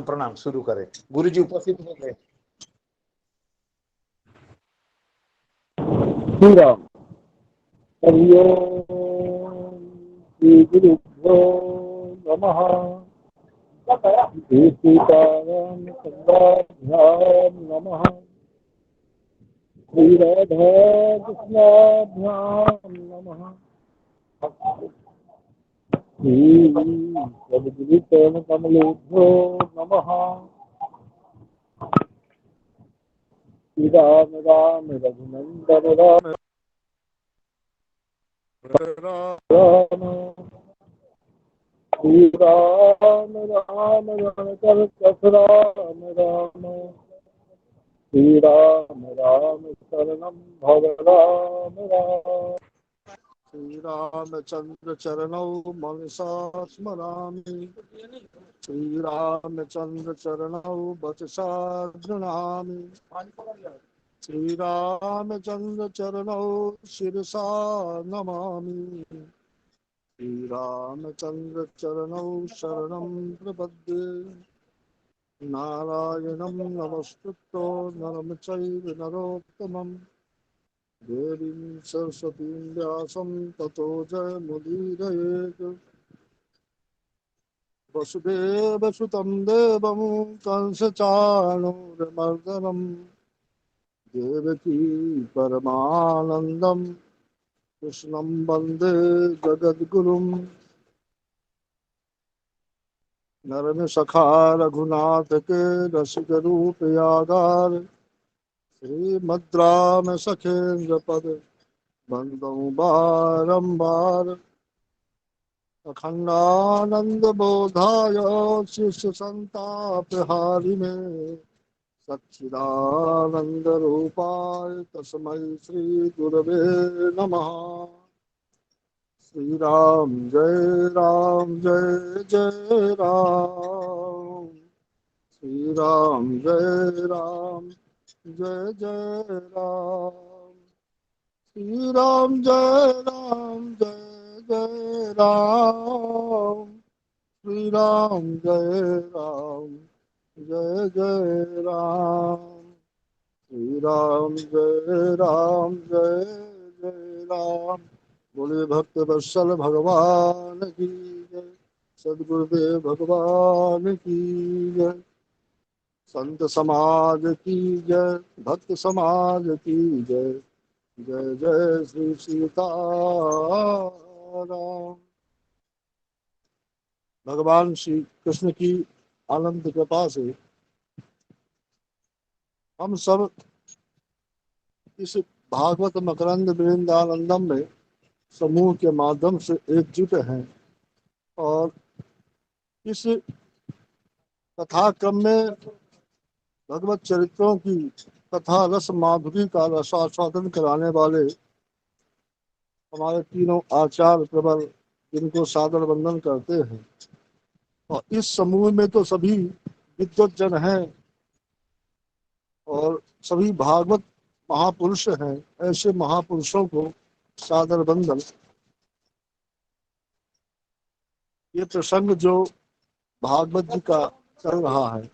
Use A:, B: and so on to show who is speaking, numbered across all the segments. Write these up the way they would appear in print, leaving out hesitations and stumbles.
A: प्रणाम शुरू करें। गुरु जी उपस्थित हो गए।
B: श्री राम। हरि ओम श्री गुरुभ्यो नमः। श्री सीताराम चंद्राभ्याम नमः। श्री राधा कृष्णाभ्याम नमः। श्री सद्गुरु चरण कमलेभ्यो नमः। श्री राम राम रघुनंदन राम राम। श्री राम राम रण कर राम राम। श्री राम राम शरणं भव राम राम। श्री रामचंद्र चरणौ मनसा स्मरामि। श्री रामचंद्र चरणौ वचसा गृह्णामि। श्री रामचंद्र चरणौ शिरसा नमामि। श्री रामचंद्र चरणौ शरणं प्रपद्ये। नारायणं नमस्कृत्य नरं चैव नरोत्तमं देवीं सरस्वतीं व्यासं ततो जयमुदीरयेत्। वसुदेवसुतं देवं कंसचाणूरमर्दनं देवकी परमानन्दं कृष्णं वन्दे जगद्गुरुम्। नरन सखा रघुनाथ के रसिक रूप यागार। श्रीमद्राम सखेन्द्र पद बंदौ बारंबार। अखंडानंद बोधाय शिष्य संताप हारिणे। सच्चिदानंद रूपाय तस्मै श्री गुरवे नमः। श्री राम जय जय राम। श्री राम जय राम। श्री राम जय राम। श्री राम जय राम। श्री राम जय राम। बोले भक्त वत्सल भगवान की जय। सदगुरुदेव भगवान की जय। संत समाज की जय। भक्त समाज की जय। जय जय श्री सीताराम। भगवान श्री कृष्ण की आनंद कृपा से हम सब इस भागवत मकरंद वृंदानंदम में समूह के माध्यम से एकजुट हैं और इस कथा क्रम में भगवत चरित्रों की कथा रस माधुरी का रसास्वादन कराने वाले हमारे तीनों आचार्य प्रबल जिनको सादर वंदन करते हैं। और इस समूह में तो सभी विद्वत जन हैं और सभी भागवत महापुरुष हैं। ऐसे महापुरुषों को सादर वंदन। ये प्रसंग जो भागवत जी का चल रहा है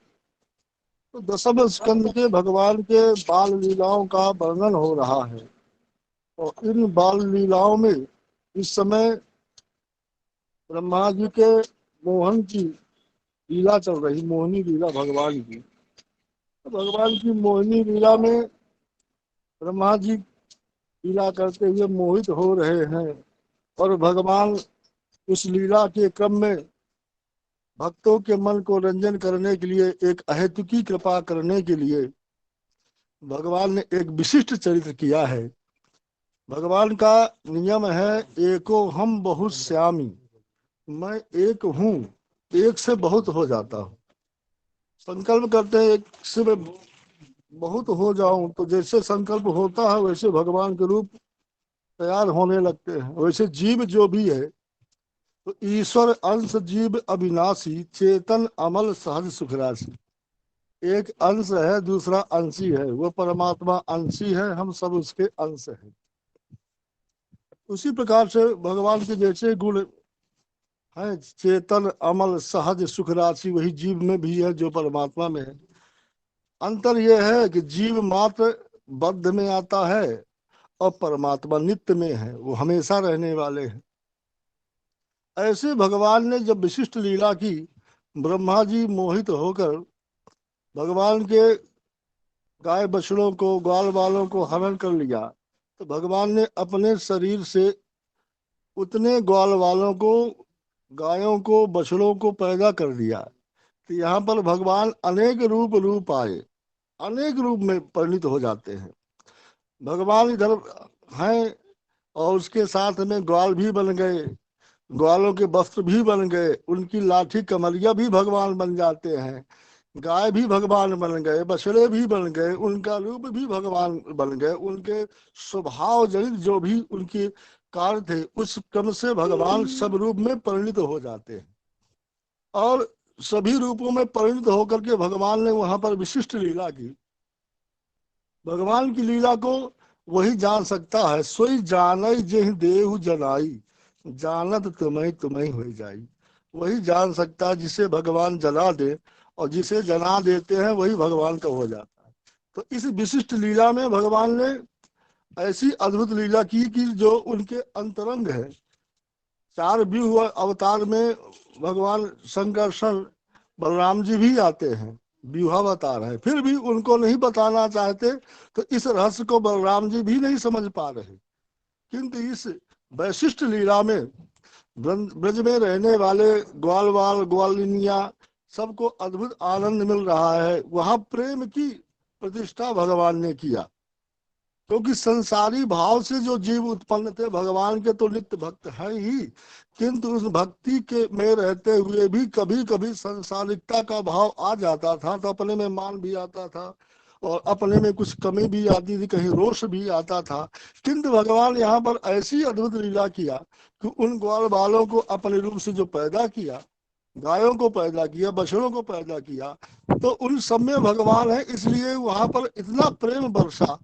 B: तो दसम स्कंद के भगवान के बाल लीलाओं का वर्णन हो रहा है। और इन बाल लीलाओं में इस समय ब्रह्मा जी के मोहन की लीला चल रही, मोहिनी लीला भगवान की। तो भगवान की मोहिनी लीला में ब्रह्मा जी लीला करते हुए मोहित हो रहे हैं और भगवान उस लीला के क्रम में भक्तों के मन को रंजन करने के लिए, एक अहेतुकी कृपा करने के लिए भगवान ने एक विशिष्ट चरित्र किया है। भगवान का नियम है एको हम बहुत श्यामी। मैं एक हूँ, एक से बहुत हो जाता हूँ। संकल्प करते हैं एक से मैं बहुत हो जाऊं तो जैसे संकल्प होता है वैसे भगवान के रूप तैयार होने लगते हैं। वैसे जीव जो भी है तो ईश्वर अंश जीव अविनाशी चेतन अमल सहज सुख राशि। एक अंश है, दूसरा अंशी है। वो परमात्मा अंशी है, हम सब उसके अंश हैं। उसी प्रकार से भगवान के जैसे गुण है। चेतन अमल सहज सुख राशि वही जीव में भी है जो परमात्मा में है। अंतर यह है कि जीव मात्र बद्ध में आता है और परमात्मा नित्य में है, वो हमेशा रहने वाले हैं। ऐसे भगवान ने जब विशिष्ट लीला की, ब्रह्मा जी मोहित होकर भगवान के गाय बछड़ों को, ग्वाल बालों को हरण कर लिया, तो भगवान ने अपने शरीर से उतने ग्वाल वालों को, गायों को, बछड़ों को पैदा कर दिया। तो यहाँ पर भगवान अनेक रूप रूप आए, अनेक रूप में परिणित हो जाते हैं। भगवान इधर हैं और उसके साथ में ग्वाल भी बन गए, ग्वालों के वस्त्र भी बन गए, उनकी लाठी कमरिया भी भगवान बन जाते हैं। गाय भी भगवान बन गए, बछड़े भी बन गए, उनका रूप भी भगवान बन गए। उनके स्वभाव जनित जो भी उनके कार्य थे, उस क्रम से भगवान सब रूप में परिणित हो जाते हैं। और सभी रूपों में परिणित होकर के भगवान ने वहां पर विशिष्ट लीला की। भगवान की लीला को वही जान सकता है। सोई जानई जेहि देहु जनाई, जानत तुम्हें तुम्हें हो जाई। वही जान सकता है जिसे भगवान जना दे, और जिसे जना देते हैं वही भगवान का हो जाता है। तो इस विशिष्ट लीला में भगवान ने ऐसी अद्भुत लीला की कि जो उनके अंतरंग है। चार व्यूह अवतार में भगवान शंकरषण बलराम जी भी आते हैं, व्यूहावतार है, फिर भी उनको नहीं बताना चाहते। तो इस रहस्य को बलराम जी भी नहीं समझ पा रहे। किंतु इस वैशिष्ट लीला में ब्रज में रहने वाले ग्वालवाल ग्वालिनिया सबको अद्भुत आनंद मिल रहा है। वहां प्रेम की प्रतिष्ठा भगवान ने किया, क्योंकि संसारी भाव से जो जीव उत्पन्न थे, भगवान के तो नित्य भक्त हैं ही, किंतु उस भक्ति के में रहते हुए भी कभी कभी संसारिकता का भाव आ जाता था, तो अपने में मान भी आता था और अपने में कुछ कमी भी आती थी, कहीं रोष भी आता था। किंतु भगवान यहाँ पर ऐसी अद्भुत लीला किया कि उन ग्वाल बालों को अपने रूप से जो पैदा किया, गायों को पैदा किया, बछड़ों को पैदा किया, तो उन सब में भगवान है। इसलिए वहां पर इतना प्रेम बरसा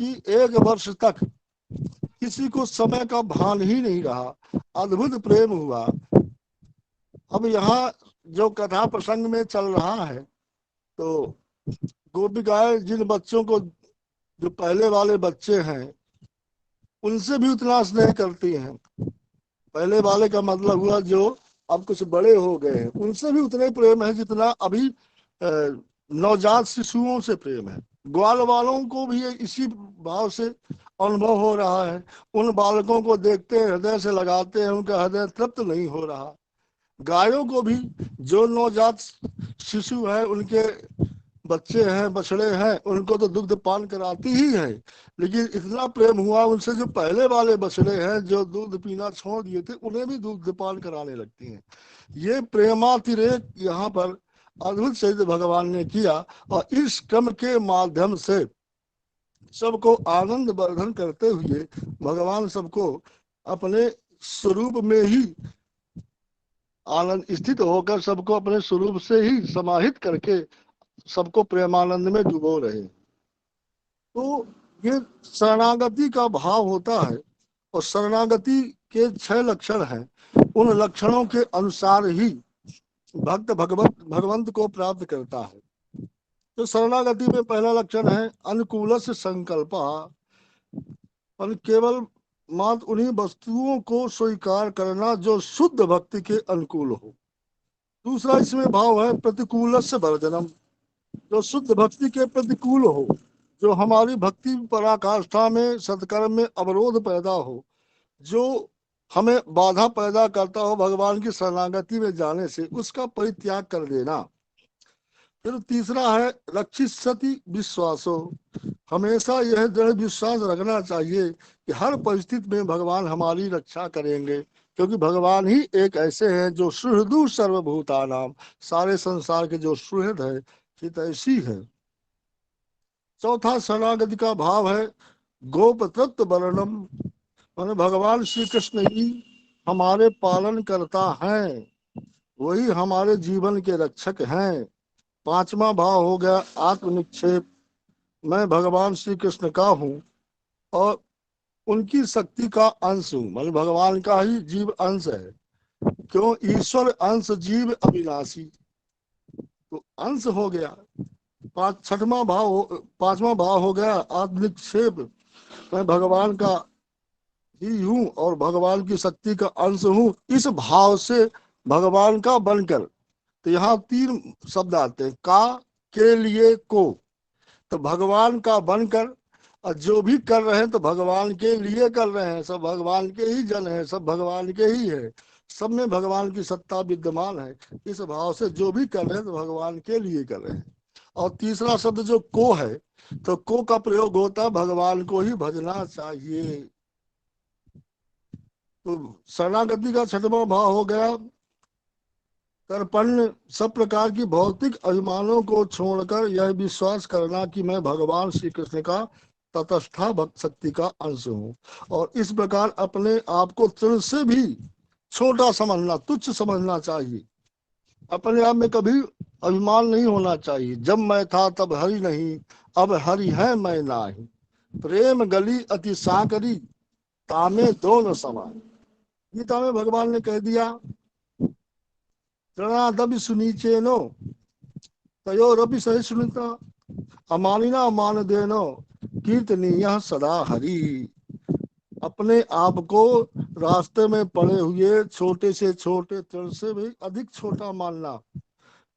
B: कि 1 वर्ष तक किसी को समय का भान ही नहीं रहा। अद्भुत प्रेम हुआ। अब यहाँ जो कथा प्रसंग में चल रहा है, तो गोपिकाएं जिन बच्चों को, जो पहले वाले बच्चे हैं, उनसे भी उतना स्नेह करती हैं। पहले वाले का मतलब हुआ जो अब कुछ बड़े हो गए हैं, उनसे भी उतने प्रेम है जितना अभी नवजात शिशुओं से प्रेम है। ग्वाल वालों को भी इसी भाव से अनुभव हो रहा है। उन बालकों को देखते हैं, हृदय से लगाते हैं, उनका हृदय तृप्त नहीं हो रहा। गायों को भी, जो नवजात शिशु है, उनके बच्चे हैं, बछड़े हैं, उनको तो दुग्ध पान कराती ही है, लेकिन इतना प्रेम हुआ उनसे, जो पहले वाले बछड़े हैं जो दूध पीना छोड़ दिए थे, उन्हें भी दूध पान कराने लगती हैं। ये प्रेमातिरेक यहाँ पर अद्भुत सिद्ध भगवान ने किया, और इस क्रम के माध्यम से सबको आनंद वर्धन करते हुए भगवान सबको अपने स्वरूप में ही आनंद स्थित होकर, सबको अपने स्वरूप से ही समाहित करके सबको प्रेमानंद में डुबो रहे। तो ये शरणागति का भाव होता है, और शरणागति के 6 लक्षण हैं। उन लक्षणों के अनुसार ही भक्त भगवंत को प्राप्त करता है। तो शरणागति में पहला लक्षण है अनुकूल से संकल्प, केवल मात्र उन्हीं वस्तुओं को स्वीकार करना जो शुद्ध भक्ति के अनुकूल हो। दूसरा इसमें भाव है प्रतिकूल से वर्जनम, जो शुद्ध भक्ति के प्रतिकूल हो, जो हमारी भक्ति पराकाष्ठा में, सत्कर्म में अवरोध पैदा हो, जो हमें बाधा पैदा करता हो भगवान की शरणागति में जाने से, उसका परित्याग कर देना। फिर तीसरा है रक्षित सति विश्वासो, हमेशा यह दृढ़ विश्वास रखना चाहिए कि हर परिस्थिति में भगवान हमारी रक्षा करेंगे, क्योंकि भगवान ही एक ऐसे हैं जो सुहृदु सर्वभूतानाम, सारे संसार के जो सुहृद है, चित ऐसी है। चौथा शरणागति का भाव है गोपतत्व वर्णम, माने भगवान श्री कृष्ण ही हमारे पालन करता है, वही हमारे जीवन के रक्षक हैं। पांचवा भाव हो गया आत्मनिक्षेप, मैं भगवान श्री कृष्ण का हूँ और उनकी शक्ति का अंश हूँ, मतलब भगवान का ही जीव अंश है। क्यों? ईश्वर अंश जीव अविनाशी। तो अंश हो गया, पांचवा भाव हो गया आत्मनिक्षेप। मैं भगवान का ही हूँ और भगवान की शक्ति का अंश हूँ, इस भाव से भगवान का बनकर। तो यहाँ तीन शब्द आते हैं, का, के लिए, को। तो भगवान का बनकर, और जो भी कर रहे हैं तो भगवान के लिए कर रहे हैं, सब भगवान के ही जन है, सब भगवान के ही है, सब में भगवान की सत्ता विद्यमान है। इस भाव से जो भी कर रहे हैं तो भगवान के लिए कर रहे हैं। और तीसरा शब्द जो को है, तो को का प्रयोग होता है भगवान को ही भजना चाहिए। तो शरणागति का छठवां भाव हो गया तर्पण। सब प्रकार की भौतिक अभिमानों को छोड़कर यह विश्वास करना कि मैं भगवान श्री कृष्ण का तटस्था भक्त शक्ति का अंश हूँ, और इस प्रकार अपने आप को तृण से भी छोटा समझना, तुच्छ समझना चाहिए। अपने आप में कभी अभिमान नहीं होना चाहिए। जब मैं था तब हरि नहीं, अब हरि है मैं नाही। प्रेम गली अति साकरी, तामे दोनों समान। गीता में भगवान ने कह दिया, तृणादपि सुनीचेनो तयोरपि सहिष्णुता, अमानिना मान देनो कीर्तनीय सदा हरि। अपने आप को रास्ते में पड़े हुए छोटे से छोटे तृण से भी अधिक छोटा मानना।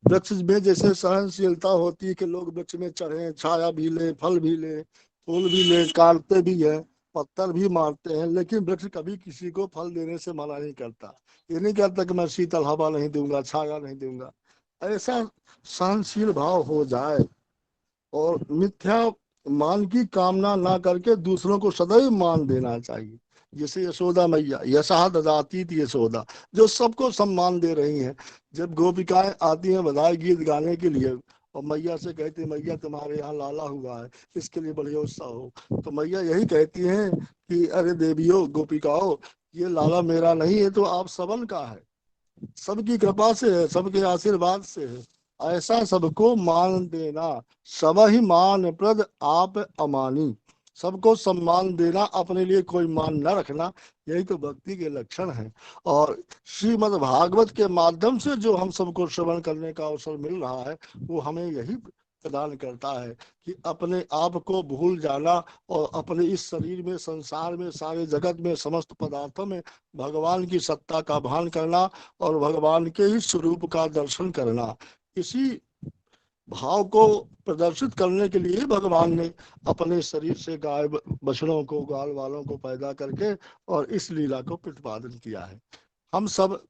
B: वृक्ष में जैसे सहनशीलता होती है कि लोग वृक्ष में चढ़े, छाया भी ले, फल भी ले, फूल भी ले, काटते भी है, पत्थर भी मारते हैं, लेकिन वृक्ष कभी किसी को फल देने से मना नहीं करता। ये नहीं कहता कि मैं शीतल हवा नहीं दूंगा, छाया नहीं दूंगा। ऐसा सहनशील भाव हो जाए और मिथ्या मान की कामना ना करके दूसरों को सदैव मान देना चाहिए। जैसे यशोदा मैया, यशा ददाती थी यशोदा, जो सबको सम्मान दे रही हैं। जब गोपिकाएं आती हैं बधाई गीत गाने के लिए और मैया से कहती है, मैया तुम्हारे यहाँ लाला हुआ है, इसके लिए बड़े उत्साह हो। तो मैया यही कहती हैं कि अरे देवियों, गोपिकाओं, ये लाला मेरा नहीं है, तो आप सबन का है, सबकी कृपा से है, सबके आशीर्वाद से है। ऐसा सबको मान देना, सब ही मान प्रद आप अमानी। सबको सम्मान देना, अपने लिए कोई मान न रखना, यही तो भक्ति के लक्षण है। और श्रीमद् भागवत के माध्यम से जो हम सबको श्रवण करने का अवसर मिल रहा है, वो हमें यही प्रदान करता है कि अपने आप को भूल जाना और अपने इस शरीर में, संसार में, सारे जगत में, समस्त पदार्थों में भगवान की सत्ता का भान करना और भगवान के ही स्वरूप का दर्शन करना। इसी भाव को प्रदर्शित करने के लिए भगवान ने अपने शरीर से गाय बछड़ों को, गाल वालों को पैदा करके और इस लीला को प्रतिपादन किया है। हम सब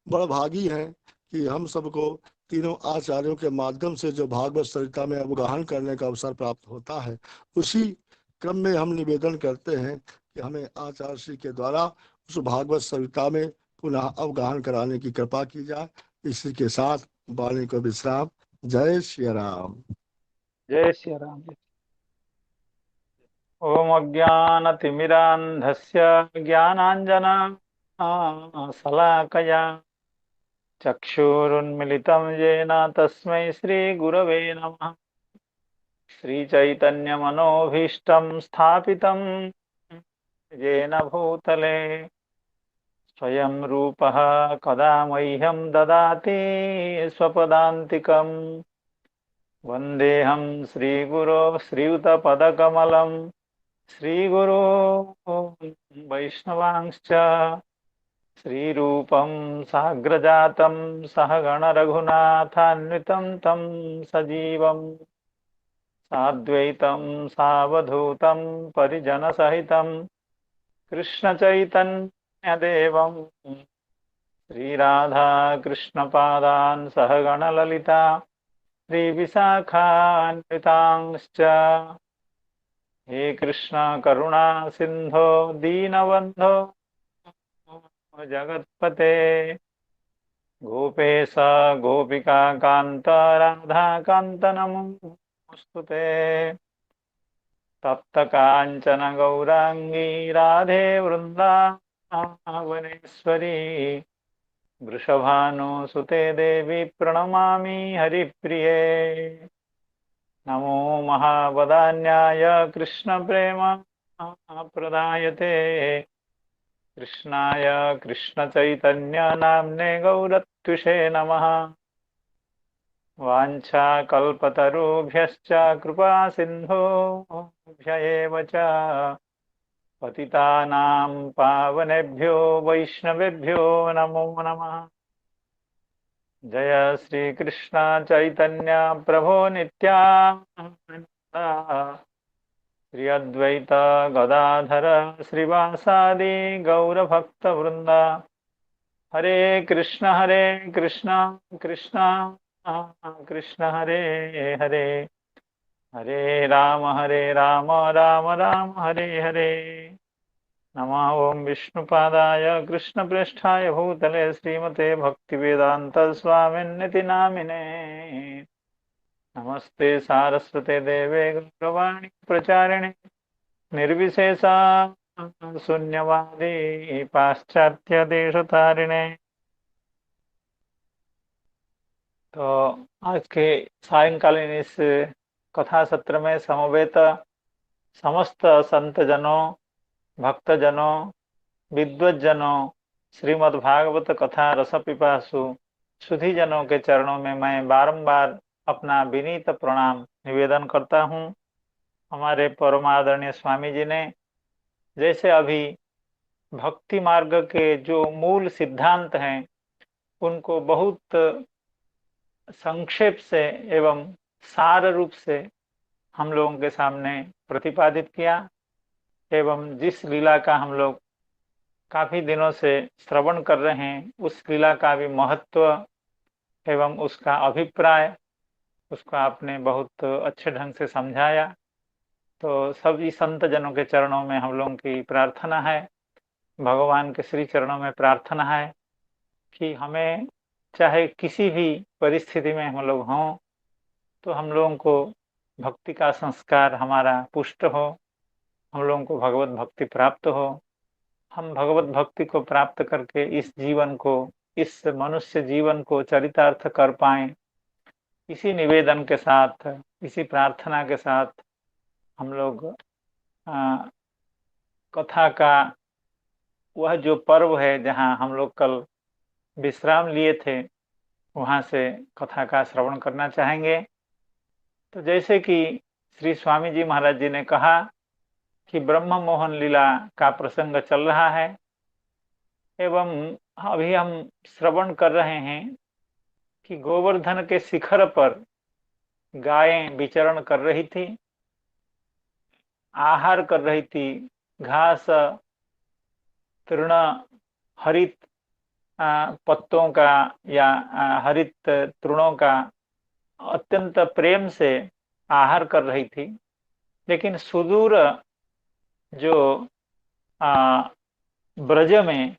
B: बड़भागी हैं कि हम सबको तीनों आचार्यों के माध्यम से जो भागवत सरिता में अवगाहन करने का अवसर प्राप्त होता है, उसी क्रम में हम निवेदन करते हैं कि हमें आचार्य श्री के द्वारा उस भागवत सरिता में पुनः अवगाहन कराने की कृपा की जाए। इसी के साथ वाणी को विश्राम। जय श्री राम।
C: जय श्री राम। ओम अज्ञानतिमिरान्धस्य ज्ञानाञ्जना शलाकया चक्षुरुन्मिलितं येन तस्मै श्रीगुरवे नमः। श्रीचैतन्यमनोभीष्टं स्थापितं येन भूतले स्वयं रूपः कदा मह्यं ददाति स्वपदान्तिकम्। वन्देऽहं श्रीगुरो श्रीयुतपदकमलं श्रीगुरो वैष्णवांश्च श्रीरूपं साग्रजातं सहगणरघुनाथान्वितं तं सजीवं साद्वैतं सावधूतं परिजनसहितं कृष्णचैतन्यदेवं श्रीराधाकृष्णपादान् सहगणललिता श्रीविशाखान्वितांश्च। हे कृष्ण करुणा सिंधो दीनबन्धो जगत्पते गोपेश गोपिका कान्त राधाकान्त नमोस्तुते। तप्त काञ्चन गौरांगी राधे वृन्दावनेश्वरी वृषभानुसुते देवी प्रणमामि हरिप्रिये। नमो महावदान्याय कृष्ण प्रेम प्रदायते कृष्णाय कृष्णचैतन्य नाम्ने गौरत्विषे नमः। वाञ्छाकल्पतरुभ्यश्च कृपा सिन्धुभ्य एव च पतितानां पावनेभ्यो वैष्णवेभ्यो नमो नमः। जय श्री कृष्ण चैतन्य प्रभो नित्यानंद श्री अद्वैत गदाधर श्रीवासादि गौरभक्तवृंद। हरे कृष्ण कृष्ण कृष्ण हरे हरे, हरे राम राम राम हरे हरे। नमः ओं विष्णुपादाय कृष्णप्रेष्ठाय भूतले श्रीमते भक्तिवेदांत स्वामिन्निति नामिने। नमस्ते सारस्वते देवे गौरवाणी प्रचारिणे निर्विशेषा शून्यवादी पाश्चात्य देशतारिणे। तो आज के सायंकालीन इस कथा सत्र में समवेत समस्त संत जनों, भक्त जनों, विद्वत जनों, श्रीमद् भागवत कथा रस पिपासु सुधी जनों के चरणों में मैं बारंबार अपना विनीत प्रणाम निवेदन करता हूँ। हमारे परम आदरणीय स्वामी जी ने जैसे अभी भक्ति मार्ग के जो मूल सिद्धांत हैं उनको बहुत संक्षेप से एवं सार रूप से हम लोगों के सामने प्रतिपादित किया, एवं जिस लीला का हम लोग काफी दिनों से श्रवण कर रहे हैं उस लीला का भी महत्व एवं उसका अभिप्राय उसको आपने बहुत अच्छे ढंग से समझाया। तो सभी संत जनों के चरणों में हम लोगों की प्रार्थना है, भगवान के श्री चरणों में प्रार्थना है कि हमें चाहे किसी भी परिस्थिति में हम लोग हों तो हम लोगों को भक्ति का संस्कार हमारा पुष्ट हो, हम लोगों को भगवत भक्ति प्राप्त हो, हम भगवत भक्ति को प्राप्त करके इस जीवन को, इस मनुष्य जीवन को चरितार्थ कर पाएं। इसी निवेदन के साथ, इसी प्रार्थना के साथ हम लोग कथा का वह जो पर्व है जहाँ हम लोग कल विश्राम लिए थे वहाँ से कथा का श्रवण करना चाहेंगे। तो जैसे कि श्री स्वामी जी महाराज जी ने कहा कि ब्रह्म मोहन लीला का प्रसंग चल रहा है एवं अभी हम श्रवण कर रहे हैं कि गोवर्धन के शिखर पर गायें विचरण कर रही थी, आहार कर रही थी, घास, तृण, हरित पत्तों का या हरित तृणों का अत्यंत प्रेम से आहार कर रही थी। लेकिन सुदूर जो ब्रज में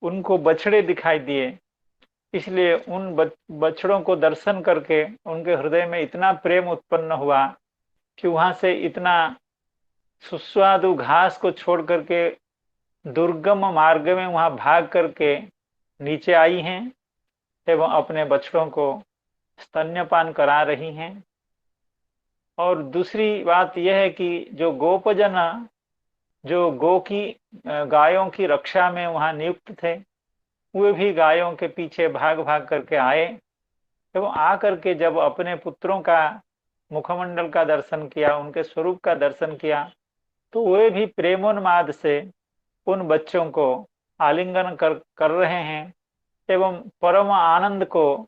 C: उनको बछड़े दिखाई दिए, इसलिए उन बछड़ों को दर्शन करके उनके हृदय में इतना प्रेम उत्पन्न हुआ कि वहां से इतना सुस्वादु घास को छोड़ करके दुर्गम मार्ग में वहां भाग करके नीचे आई हैं एवं अपने बछड़ों को स्तन्यपान करा रही हैं। और दूसरी बात यह है कि जो गोपजन जो गायों की रक्षा में वहां नियुक्त थे वे भी गायों के पीछे भाग भाग करके आए एवं आकर के जब अपने पुत्रों का मुखमंडल का दर्शन किया, उनके स्वरूप का दर्शन किया, तो वे भी प्रेमोन्माद से उन बच्चों को आलिंगन कर रहे हैं एवं परम आनंद को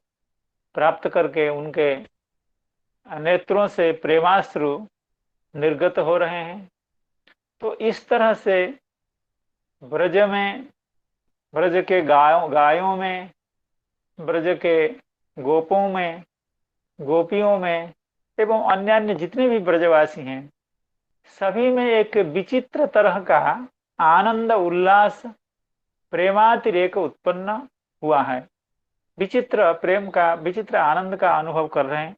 C: प्राप्त करके उनके नेत्रों से प्रेमाश्रु निर्गत हो रहे हैं। तो इस तरह से ब्रज में, ब्रज के गायों में, ब्रज के गोपों में, गोपियों में एवं अन्य जितने भी ब्रजवासी हैं सभी में एक विचित्र तरह का आनंद, उल्लास, प्रेमातिरेक उत्पन्न हुआ है। विचित्र प्रेम का, विचित्र आनंद का अनुभव कर रहे हैं।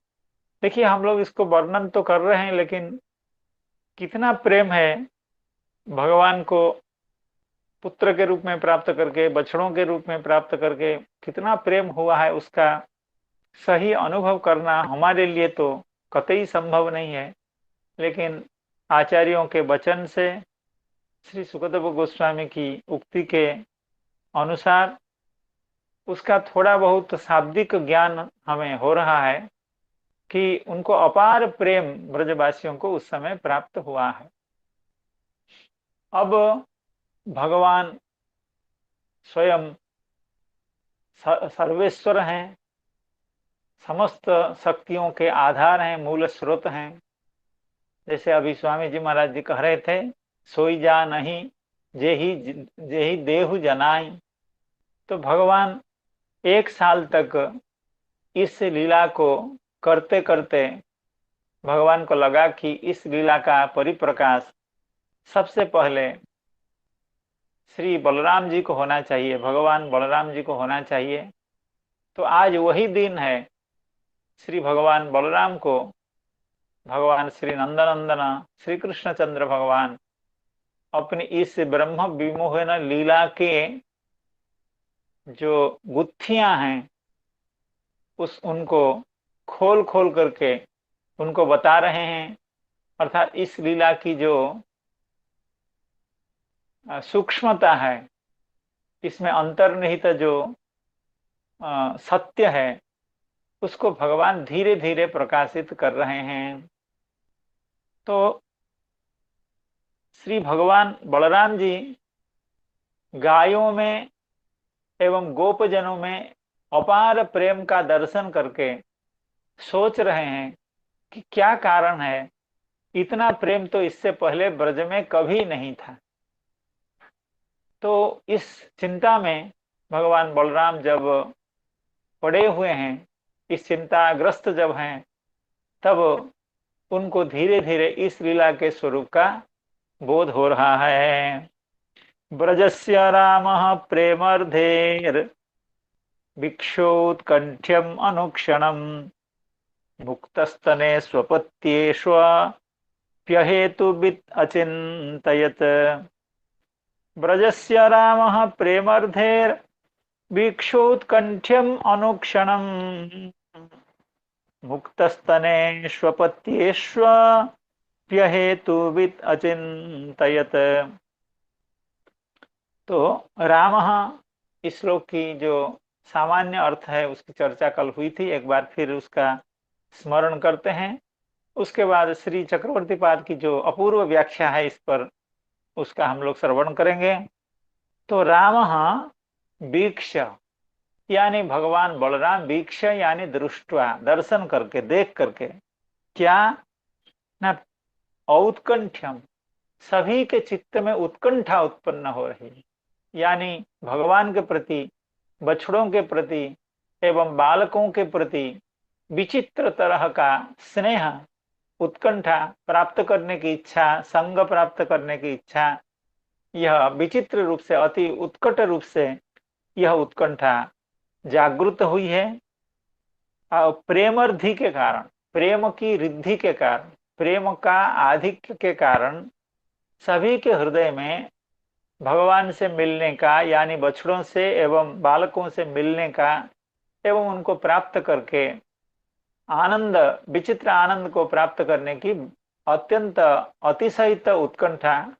C: देखिए, हम लोग इसको वर्णन तो कर रहे हैं लेकिन कितना प्रेम है भगवान को पुत्र के रूप में प्राप्त करके, बछड़ों के रूप में प्राप्त करके कितना प्रेम हुआ है, उसका सही अनुभव करना हमारे लिए तो कतई संभव नहीं है। लेकिन आचार्यों के वचन से, श्री सुखदेव गोस्वामी की उक्ति के अनुसार उसका थोड़ा बहुत शाब्दिक ज्ञान हमें हो रहा है कि उनको अपार प्रेम ब्रजवासियों को उस समय प्राप्त हुआ है। अब भगवान स्वयं सर्वेश्वर हैं, समस्त शक्तियों के आधार हैं, मूल स्रोत हैं। जैसे अभी स्वामी जी महाराज जी कह रहे थे, सोई जा नहीं जे ही देहु जनाई। तो भगवान 1 साल तक इस लीला को करते करते भगवान को लगा कि इस लीला का परिप्रकाश सबसे पहले श्री बलराम जी को होना चाहिए, भगवान बलराम जी को होना चाहिए। तो आज वही दिन है, श्री भगवान बलराम को भगवान श्री नंदनंदन श्री कृष्णचंद्र भगवान अपनी इस ब्रह्म विमोहन लीला के जो गुत्थियां हैं उनको खोल खोल करके उनको बता रहे हैं। अर्थात इस लीला की जो सूक्ष्मता है, इसमें अंतर्निहित जो सत्य है, उसको भगवान धीरे धीरे प्रकाशित कर रहे हैं। तो श्री भगवान बलराम जी गायों में एवं गोपजनों में अपार प्रेम का दर्शन करके सोच रहे हैं कि क्या कारण है, इतना प्रेम तो इससे पहले ब्रज में कभी नहीं था। तो इस चिंता में भगवान बलराम जब पड़े हुए हैं, इस चिंताग्रस्त जब हैं, तब उनको धीरे धीरे इस लीला के स्वरूप का बोध हो रहा है। ब्रजस्य रामः प्रेमर्धेर भिक्षोत्कण्ठ्यम् अनुक्षणम् मुक्तस्तने स्वपत्येष्वप्यहेतुवित् अचिन्तयत्। ब्रजस्य रामः प्रेमर्धेर भिक्षोत्कण्ठ्यम् अनुक्षणम् मुक्तस्तने स्वपत्येष्वप्यहेतुवित् अचिन्तयत्। तो रामः इस श्लोक की जो सामान्य अर्थ है उसकी चर्चा कल हुई थी, एक बार फिर उसका स्मरण करते हैं। उसके बाद श्री चक्रवर्ती पाद की जो अपूर्व व्याख्या है इस पर, उसका हम लोग श्रवण करेंगे। तो रामः वीक्ष यानी भगवान बलराम, वीक्ष यानी दृष्टवा, दर्शन करके, देख करके, क्या ना औत्कंठ्यम, सभी के चित्त में उत्कंठा उत्पन्न हो रही है, यानी भगवान के प्रति, बछड़ों के प्रति एवं बालकों के प्रति विचित्र तरह का स्नेह, उत्कंठा प्राप्त करने की इच्छा, संग प्राप्त करने की इच्छा, यह विचित्र रूप से, अति उत्कट रूप से यह उत्कंठा जागृत हुई है। और प्रेमर्धि के कारण, प्रेम की रिद्धि के कारण, प्रेम का आधिक्य के कारण सभी के हृदय में भगवान से मिलने का, यानी बछड़ों से एवं बालकों से मिलने का एवं उनको प्राप्त करके आनंद, विचित्र आनंद को प्राप्त करने की अत्यंत अतिशयित उत्कंठा,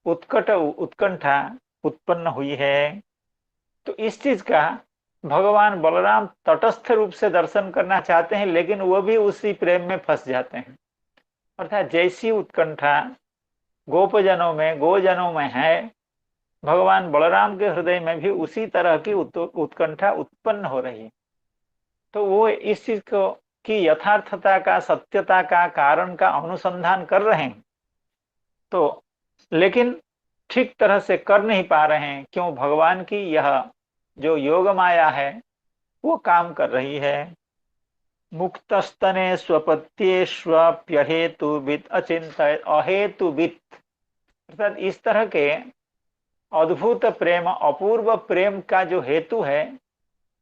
C: उत्कट उत्कंठा उत्पन्न हुई है। तो इस चीज का भगवान बलराम तटस्थ रूप से दर्शन करना चाहते हैं, लेकिन वो भी उसी प्रेम में फंस जाते हैं। अर्थात जैसी उत्कंठा गोपजनों में, गोजनों में है, भगवान बलराम के हृदय में भी उसी तरह की उत्कंठा उत्पन्न हो रही है। तो वो इस चीज को की यथार्थता का, सत्यता का, कारण का अनुसंधान कर रहे हैं, तो लेकिन ठीक तरह से कर नहीं पा रहे हैं। क्यों? भगवान की यह जो योग माया है वो काम कर रही है। मुक्तस्तने स्वपत्येष्वप्यहेतुवित् अचिन्तयत्, अहेतुवित्, अर्थात इस तरह के अद्भुत प्रेम, अपूर्व प्रेम का जो हेतु है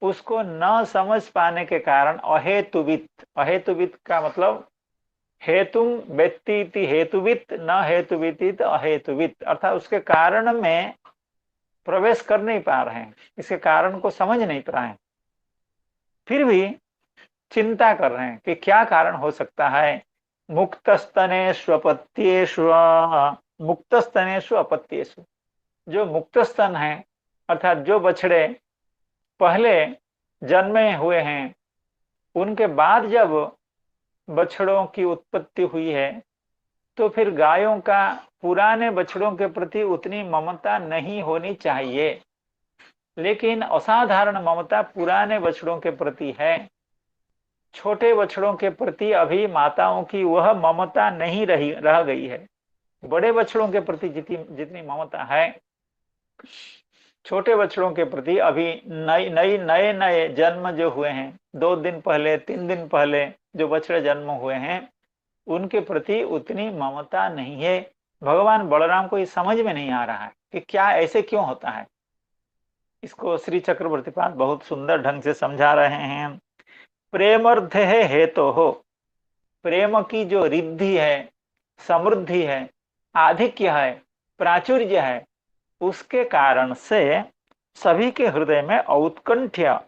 C: उसको न समझ पाने के कारण अहेतुवित्, अहेतुवित् का मतलब हेतुम व्यक्ति हेतुवित्, न हेतुवित् अहेतुवित्, अर्थात उसके कारण में प्रवेश कर नहीं पा रहे हैं, इसके कारण को समझ नहीं पा रहे हैं, फिर भी चिंता कर रहे हैं कि क्या कारण हो सकता है। मुक्तस्तने स्वपत्येष्व, मुक्त स्तनेषु अपत्येषु, जो मुक्त स्तन है अर्थात जो बछड़े पहले जन्मे हुए हैं, उनके बाद जब बछड़ों की उत्पत्ति हुई है तो फिर गायों का पुराने बछड़ों के प्रति उतनी ममता नहीं होनी चाहिए, लेकिन असाधारण ममता पुराने बछड़ों के प्रति है। छोटे बछड़ों के प्रति अभी माताओं की वह ममता नहीं रह गई है। बड़े बछड़ों के प्रति जितनी ममता है, छोटे बछड़ों के प्रति अभी नए जन्म जो हुए हैं, 2 दिन पहले 3 दिन पहले जो बछड़े जन्म हुए हैं, उनके प्रति उतनी ममता नहीं है। भगवान बलराम को ये समझ में नहीं आ रहा है कि क्या ऐसे क्यों होता है। इसको श्री चक्रवर्तीपाद बहुत सुंदर ढंग से समझा रहे हैं। प्रेमर्थ है हेतु हो, प्रेम की जो रिद्धि है, समृद्धि है, आधिक्य है, प्राचुर्य है, उसके कारण से सभी के हृदय में औत्कंठ्य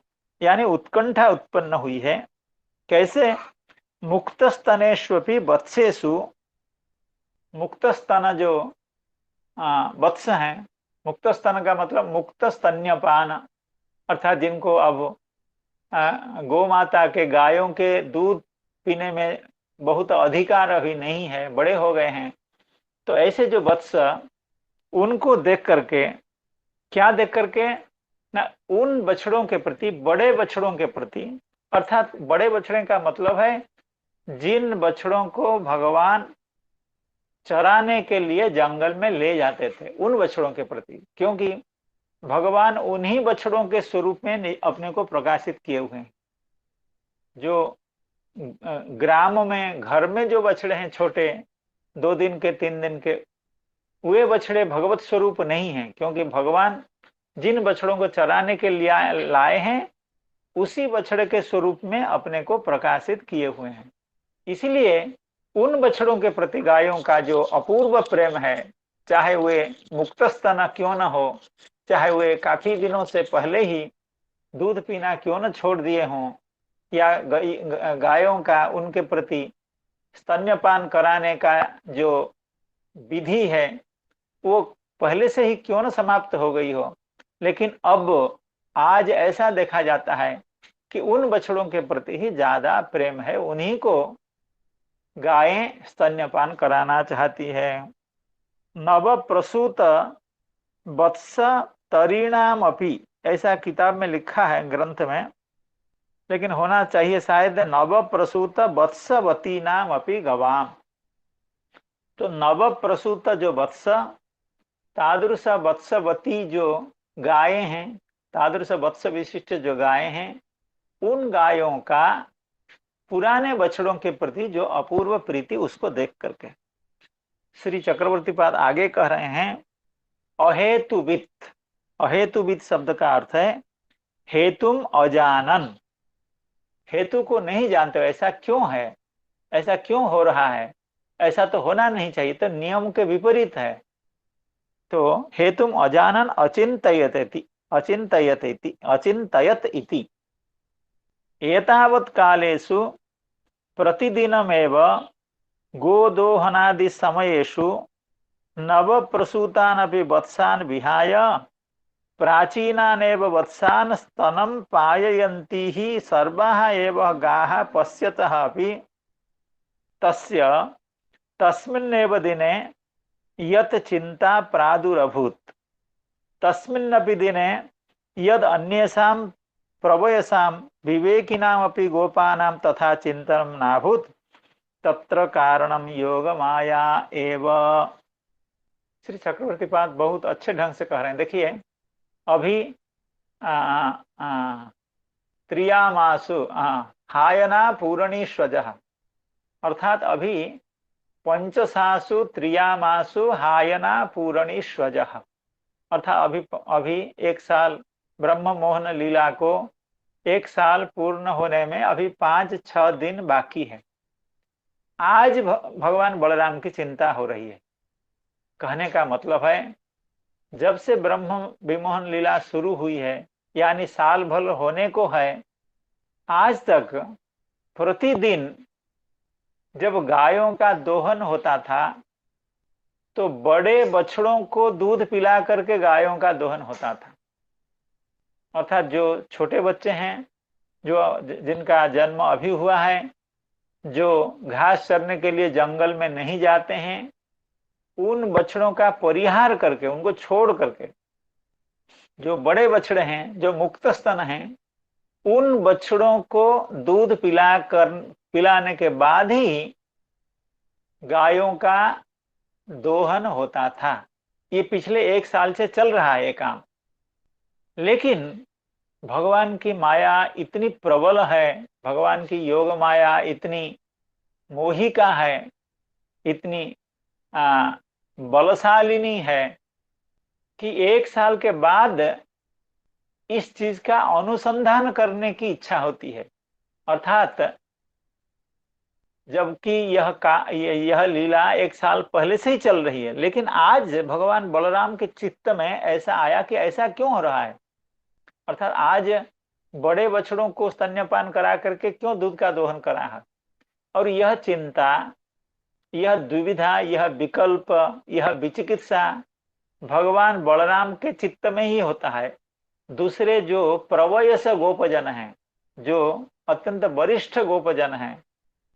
C: यानी उत्कंठा उत्पन्न हुई है। कैसे? मुक्त स्तनेष्वपि वत्सेषु, मुक्त स्तन जो वत्स हैं, मुक्त स्तन का मतलब मुक्त स्तन्यपान, अर्थात जिनको अब गौ माता के, गायों के दूध पीने में बहुत अधिकार अभी नहीं है, बड़े हो गए हैं, तो ऐसे जो वत्स, उनको देख करके, क्या देख करके ना, उन बछड़ों के प्रति, बड़े बछड़ों के प्रति, अर्थात बड़े बछड़े का मतलब है जिन बछड़ों को भगवान चराने के लिए जंगल में ले जाते थे, उन बछड़ों के प्रति, क्योंकि भगवान उन्हीं बछड़ों के स्वरूप में अपने को प्रकाशित किए हुए हैं। जो ग्राम में, घर में जो बछड़े हैं छोटे, 2 दिन के 3 दिन के, वे बछड़े भगवत स्वरूप नहीं हैं, क्योंकि भगवान जिन बछड़ों को चराने के लिए लाए हैं, उसी बछड़े के स्वरूप में अपने को प्रकाशित किए हुए हैं। इसलिए उन बछड़ों के प्रति गायों का जो अपूर्व प्रेम है, चाहे वे मुक्त स्तन क्यों न हो, चाहे वे काफी दिनों से पहले ही दूध पीना क्यों न छोड़ दिए हों, या गायों का उनके प्रति स्तन्यपान कराने का जो विधि है वो पहले से ही क्यों न समाप्त हो गई हो, लेकिन अब आज ऐसा देखा जाता है कि उन बछड़ों के प्रति ही ज्यादा प्रेम है, उन्हीं को गायें स्तन्यपान कराना चाहती है। नव प्रसूत वत्स तरीणाम अपि, ऐसा किताब में लिखा है, ग्रंथ में, लेकिन होना चाहिए शायद नव प्रसूत वत्सवती नाम अपि गवाम। तो नव प्रसूत जो वत्स, तादृश वत्सवती जो गायें हैं, तादृश वत्स विशिष्ट जो गायें हैं, उन गायों का पुराने बछड़ों के प्रति जो अपूर्व प्रीति, उसको देख करके श्री चक्रवर्तीपाद आगे कह रहे हैं, अहेतुवित। अहेतुवित शब्द का अर्थ है हेतुम अजानन, हेतु को नहीं जानते, ऐसा क्यों है, ऐसा क्यों हो रहा है, ऐसा तो होना नहीं चाहिए, तो नियम के विपरीत है। तो हेतुम अजानन अचिंतयति, अचिंतयत इति एतावत् कालेषु प्रतिदिनमेव गोदोहनादि समयेषु नव प्रसूतानपि वत्सान् विहाय प्राचीनानेव वत्सान् स्तनं पाययन्ती ही सर्वाः एव गाः पश्यतः अपि तस्य तस्मिन्नेव दिने यत् चिन्ता प्रादुरभूत्, तस्मिन्नपि दिने यद् अन्येषां प्रवयसां विवेकिनामपि गोपानां तथा चिन्तनं नाभूत् तत्र कारणम योग माया एव। श्री चक्रवर्तीपाद बहुत अच्छे ढंग से कह रहे हैं। देखिए, अभी त्रियामासु हायना पूरणीश्वजः, अर्थात अभी पंचसासु त्रियामासु हायना पूरणीश्वजः, अर्थात अभी 1 साल ब्रह्म मोहन लीला को 1 साल पूर्ण होने में अभी 5-6 दिन बाकी है। आज भगवान बलराम की चिंता हो रही है। कहने का मतलब है, जब से ब्रह्म विमोहन लीला शुरू हुई है, यानी साल भर होने को है, आज तक प्रतिदिन जब गायों का दोहन होता था, तो बड़े बछड़ों को दूध पिला करके गायों का दोहन होता था। अर्थात जो छोटे बच्चे हैं, जो जिनका जन्म अभी हुआ है, जो घास चरने के लिए जंगल में नहीं जाते हैं, उन बछड़ों का परिहार करके, उनको छोड़ करके जो बड़े बछड़े हैं, जो मुक्त स्तन हैं, उन बछड़ों को दूध पिलाने के बाद ही गायों का दोहन होता था। ये पिछले 1 साल से चल रहा है ये काम। लेकिन भगवान की माया इतनी प्रबल है, भगवान की योग माया इतनी मोहिका है, इतनी बलशालिनी है कि 1 साल के बाद इस चीज का अनुसंधान करने की इच्छा होती है। अर्थात जबकि यह लीला 1 साल पहले से ही चल रही है, लेकिन आज भगवान बलराम के चित्त में ऐसा आया कि ऐसा क्यों हो रहा है। अर्थात आज बड़े बछड़ों को स्तन्यपान करा करके क्यों दूध का दोहन करा है। और यह चिंता, यह दुविधा, यह विकल्प, यह विचिकित्सा भगवान बलराम के चित्त में ही होता है। दूसरे जो प्रवयस गोपजन हैं, जो अत्यंत वरिष्ठ गोपजन हैं,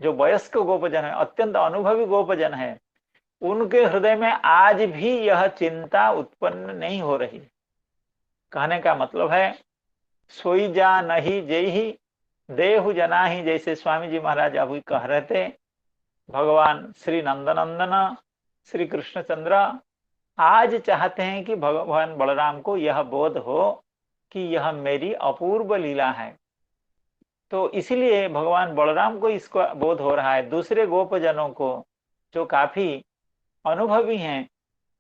C: जो वयस्क गोपजन है, अत्यंत अनुभवी गोपजन है, उनके हृदय में आज भी यह चिंता उत्पन्न नहीं हो रही। कहने का मतलब है, सोई जा नहीं जेहि देहु जना ही, जैसे स्वामी जी महाराज अभी कह रहे थे। भगवान श्री नंदनंदन श्री कृष्णचंद्र आज चाहते हैं कि भगवान बलराम को यह बोध हो कि यह मेरी अपूर्व लीला है। तो इसलिए भगवान बलराम को इसको बोध हो रहा है। दूसरे गोपजनों को, जो काफी अनुभवी हैं,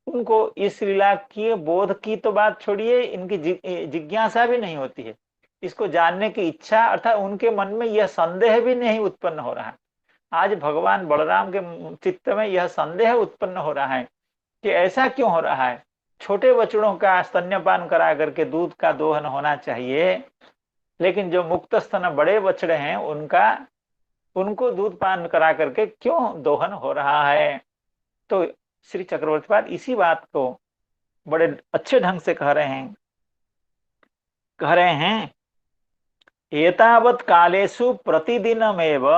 C: उनको इस लीला के बोध की तो बात छोड़िए, इनकी जिज्ञासा भी नहीं होती है, इसको जानने की इच्छा, अर्थात उनके मन में यह संदेह भी नहीं उत्पन्न हो रहा है। आज भगवान बलराम के चित्त में यह संदेह उत्पन्न हो रहा है कि ऐसा क्यों हो रहा है। छोटे बछड़ों का स्तन्यपान करा करके दूध का दोहन होना चाहिए, लेकिन जो मुक्त स्तन बड़े बछड़े हैं उनको दूध पान करा करके क्यों दोहन हो रहा है। तो श्री चक्रवर्तीपाद इसी बात को बड़े अच्छे ढंग से कह रहे हैं एतावत् कालेषु प्रतिदिनमेव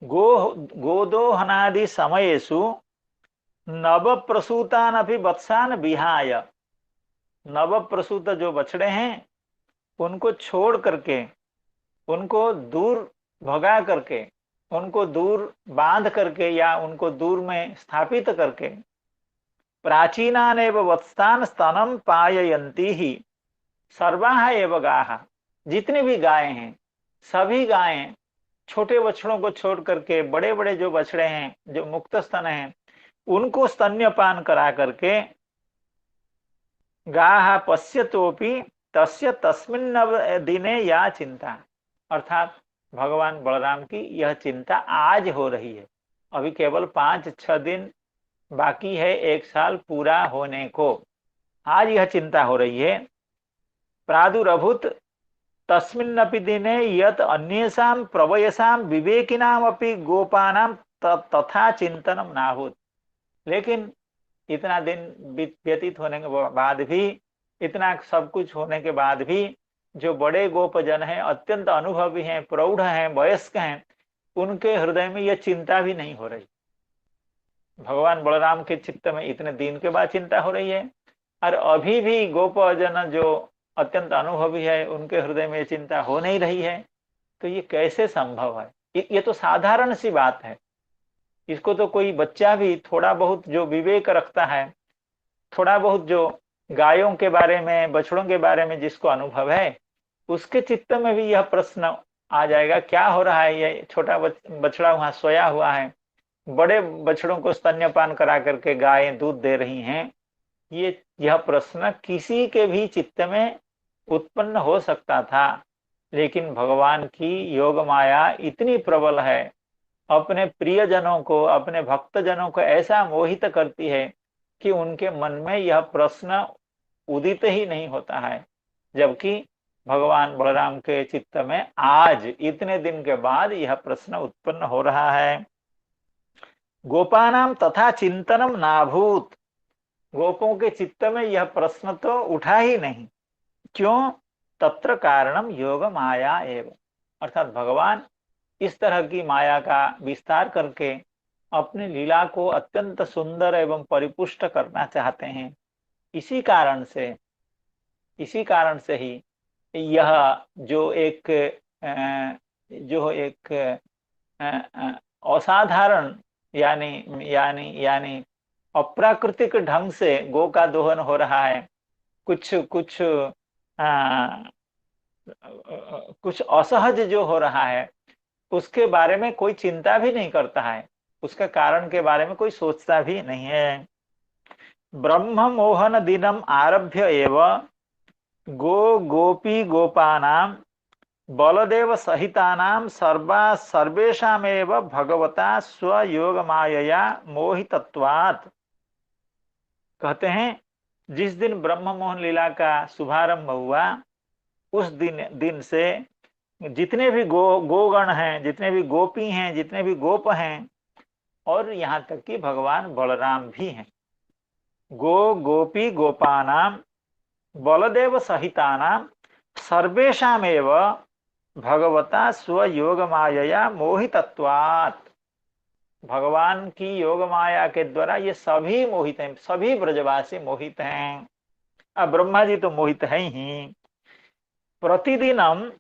C: गोदोहनादि समयेषु नवप्रसूतानपि वत्सान् विहाय, नवप्रसूत जो बछड़े हैं उनको छोड़ करके, उनको दूर भगा करके, उनको दूर बांध करके या उनको दूर में स्थापित करके, प्राचीनान एव वत्सान् स्तनम पाययन्ति ही सर्वाः एव गाः, जितनी भी गायें हैं सभी गायें छोटे बछड़ों को छोड़ करके बड़े बड़े जो बछड़े हैं, जो मुक्त स्तन हैं, उनको स्तन्यपान करा करके गाः पश्यतोपि तस्य तस्मिन् दिने या चिंता, अर्थात भगवान बलराम की यह चिंता आज हो रही है। अभी केवल 5-6 दिन बाकी है 1 साल पूरा होने को, आज यह चिंता हो रही है। प्रादुरभूत तस्मिन्नपि दिने यत अन्येषां प्रवयसां विवेकिनामपि गोपानां तथा चिंतनम नाभूत। लेकिन इतना दिन व्यतीत होने के बाद भी, इतना सब कुछ होने के बाद भी, जो बड़े गोपजन हैं, अत्यंत अनुभवी हैं, प्रौढ़ हैं, वयस्क हैं, उनके हृदय में यह चिंता भी नहीं हो रही। भगवान बलराम के चित्त में इतने दिन के बाद चिंता हो रही है, और अभी भी गोपजन जो अत्यंत अनुभवी है उनके हृदय में चिंता हो नहीं रही है। तो ये कैसे संभव है। ये तो साधारण सी बात है, इसको तो कोई बच्चा भी थोड़ा बहुत जो विवेक रखता है, थोड़ा बहुत जो गायों के बारे में, बछड़ों के बारे में जिसको अनुभव है, उसके चित्त में भी यह प्रश्न आ जाएगा, क्या हो रहा है। ये छोटा बछड़ा वहां सोया हुआ है, बड़े बछड़ों को स्तन्यपान करा करके गायें दूध दे रही हैं। यह प्रश्न किसी के भी चित्त में उत्पन्न हो सकता था, लेकिन भगवान की योग माया इतनी प्रबल है, अपने प्रियजनों को, अपने भक्तजनों को ऐसा मोहित करती है कि उनके मन में यह प्रश्न उदित ही नहीं होता है। जबकि भगवान बलराम के चित्त में आज इतने दिन के बाद यह प्रश्न उत्पन्न हो रहा है। गोपानाम तथा चिंतनम नाभूत, गोपों के चित्त में यह प्रश्न तो उठा ही नहीं। क्यों? तत्र कारणम योग माया एवं, अर्थात भगवान इस तरह की माया का विस्तार करके अपनी लीला को अत्यंत सुंदर एवं परिपुष्ट करना चाहते हैं। इसी कारण से ही यह जो एक असाधारण यानी यानी यानी अप्राकृतिक ढंग से गो का दोहन हो रहा है, कुछ कुछ कुछ असहज जो हो रहा है, उसके बारे में कोई चिंता भी नहीं करता है, उसके कारण के बारे में कोई सोचता भी नहीं है। ब्रह्म मोहन दिनम आरभ्य एव गो गोपी गोपानाम बलदेव सहितानाम सर्वेषामेव भगवता स्वयोग मायया मोहितत्वात्। कहते हैं जिस दिन ब्रह्म मोहन लीला का शुभारंभ हुआ, उस दिन से जितने भी गोगण हैं, जितने भी गोपी हैं, जितने भी गोप हैं, और यहाँ तक कि भगवान बलराम भी हैं, गो गोपी गोपानाम बलदेव सहितानाम सर्वेषामेव भगवता स्वयोग मायया मोहितत्वात्। भगवान की योग माया के द्वारा ये सभी मोहित हैं, सभी ब्रजवासी मोहित हैं। अब ब्रह्मा जी तो मोहित है ही। प्रतिदिनम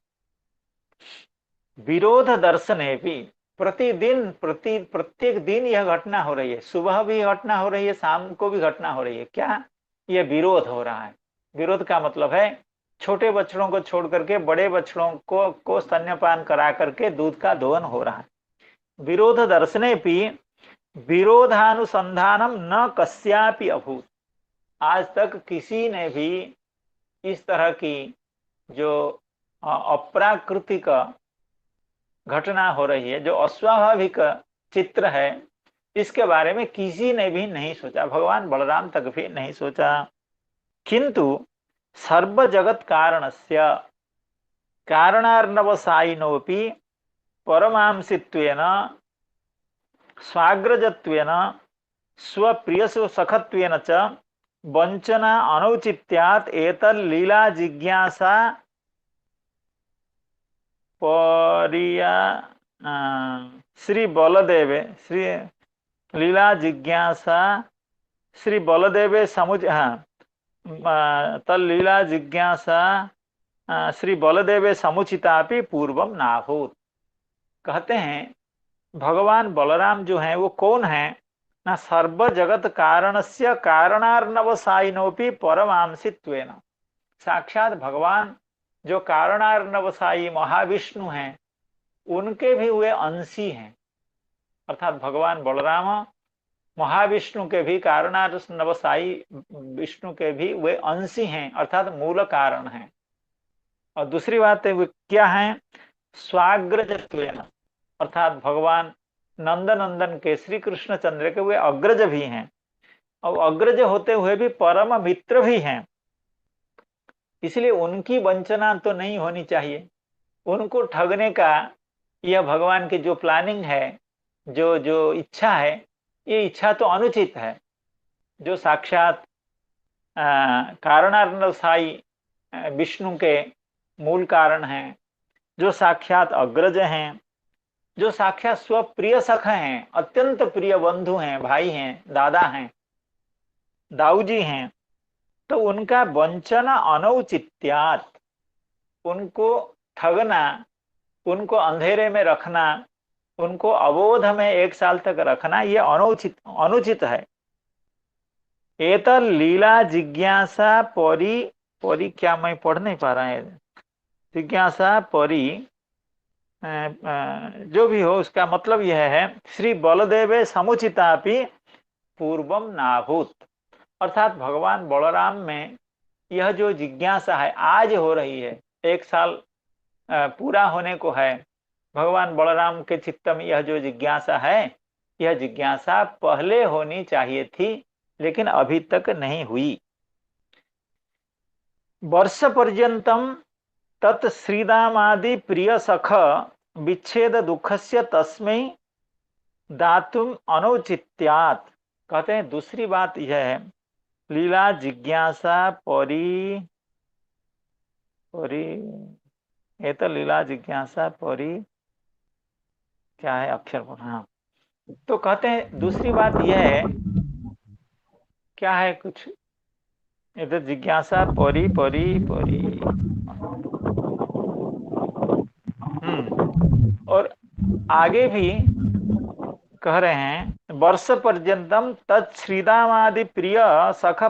C: विरोध दर्शने भी, प्रतिदिन प्रत्येक दिन यह घटना हो रही है, सुबह भी घटना हो रही है, शाम को भी घटना हो रही है। क्या? यह विरोध हो रहा है। विरोध का मतलब है छोटे बछड़ों को छोड़ करके बड़े बछड़ों को स्तन्यपान करा करके दूध का दोहन हो रहा है। विरोध दर्शने भी विरोधानुसंधानम न कस्यापि अभूत। आज तक किसी ने भी इस तरह की जो अप्राकृतिक घटना हो रही है, जो अस्वाभाविक चित्र है, इसके बारे में किसी ने भी नहीं सोचा, भगवान बलराम तक भी नहीं सोचा। किंतु सर्व जगत कारणस्य कारणार्णवसायिनोपि परमांसित्वेन स्वाग्रजत्वेन स्वप्रियसु सखत्वेन च वंचना अनौचित्यात् एतल्लीला जिज्ञासा परिया श्री बलदेवे श्री लीला जिज्ञासा श्री बलदेवे समुच तल्लीला जिज्ञासा श्री बलदेवे समुचितापि पूर्वम नाभूत। कहते हैं भगवान बलराम जो हैं वो कौन है ना, सर्व जगत कारणस्य कारणार्णवसायिनोपि परमांसित्वेन, साक्षात भगवान जो कारणार्णवसायी महाविष्णु हैं उनके भी वे अंशी हैं। अर्थात भगवान बलराम महाविष्णु के भी, कारणार्णवसायी विष्णु के भी वे अंशी हैं, अर्थात मूल कारण हैं। और दूसरी बात है वे क्या है? स्वाग्रजत्वेन, अर्थात भगवान नंदनंदन के, श्री कृष्णचंद्र के वे अग्रज भी हैं, और अग्रज होते हुए भी परम मित्र भी हैं। इसलिए उनकी वंचना तो नहीं होनी चाहिए। उनको ठगने का यह भगवान की जो प्लानिंग है, जो इच्छा है, ये इच्छा तो अनुचित है। जो साक्षात कारणार्णवसायी विष्णु के मूल कारण हैं, जो साक्षात अग्रज हैं, जो साक्षात स्वप्रिय सख हैं, अत्यंत प्रिय बंधु हैं, भाई हैं, दादा हैं, दाऊजी हैं, तो उनका वंचना अनौचित्यात्, उनको ठगना, उनको अंधेरे में रखना, उनको अबोध में 1 साल तक रखना, ये अनुचित है। एतल लीला जिज्ञासा परी क्या मैं पढ़ नहीं पा रहा है, जिज्ञासा परी जो भी हो, उसका मतलब यह है श्री बलदेवे समुचितापि पूर्वम नाभूत। अर्थात भगवान बलराम में यह जो जिज्ञासा है आज हो रही है, 1 साल पूरा होने को है, भगवान बलराम के चित्त में यह जो जिज्ञासा है, यह जिज्ञासा पहले होनी चाहिए थी, लेकिन अभी तक नहीं हुई। वर्ष पर्यंतम तत् श्रीदामादि प्रिय सख विच्छेद दुखस्य तस्मै दातुम अनौचित्यात्, कहते हैं दूसरी बात यह है, लीला जिज्ञासा परी परी, ये तो लीला जिज्ञासा परी क्या है अक्षर पर, हाँ। तो कहते हैं दूसरी बात यह है, क्या है कुछ, ये तो जिज्ञासा परी परी परी, और आगे भी कह रहे हैं, वर्ष पर्यंतम तत्श्रीदामादि प्रिय सख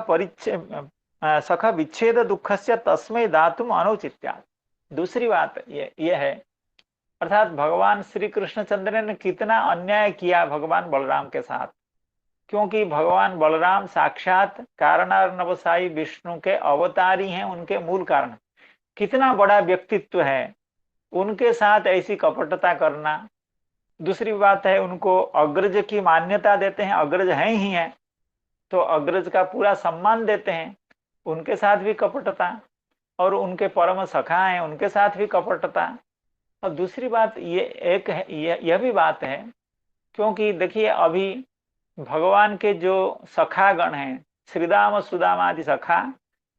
C: सख विच्छेद दुखस्य तस्मै दातुम अनुचित्या। दूसरी बात ये है, अर्थात भगवान श्री कृष्णचंद्र ने कितना अन्याय किया भगवान बलराम के साथ, क्योंकि भगवान बलराम साक्षात कारणार्णवसाई विष्णु के अवतारी हैं, उनके मूल कारण, कितना बड़ा व्यक्तित्व है, उनके साथ ऐसी कपटता करना। दूसरी बात है, उनको अग्रज की मान्यता देते हैं, अग्रज हैं ही हैं, तो अग्रज का पूरा सम्मान देते हैं, उनके साथ भी कपटता, और उनके परम सखा हैं उनके साथ भी कपटता। और दूसरी बात ये एक है, यह भी बात है, क्योंकि देखिए अभी भगवान के जो सखागण हैं, श्रीदाम सुदाम आदि सखा,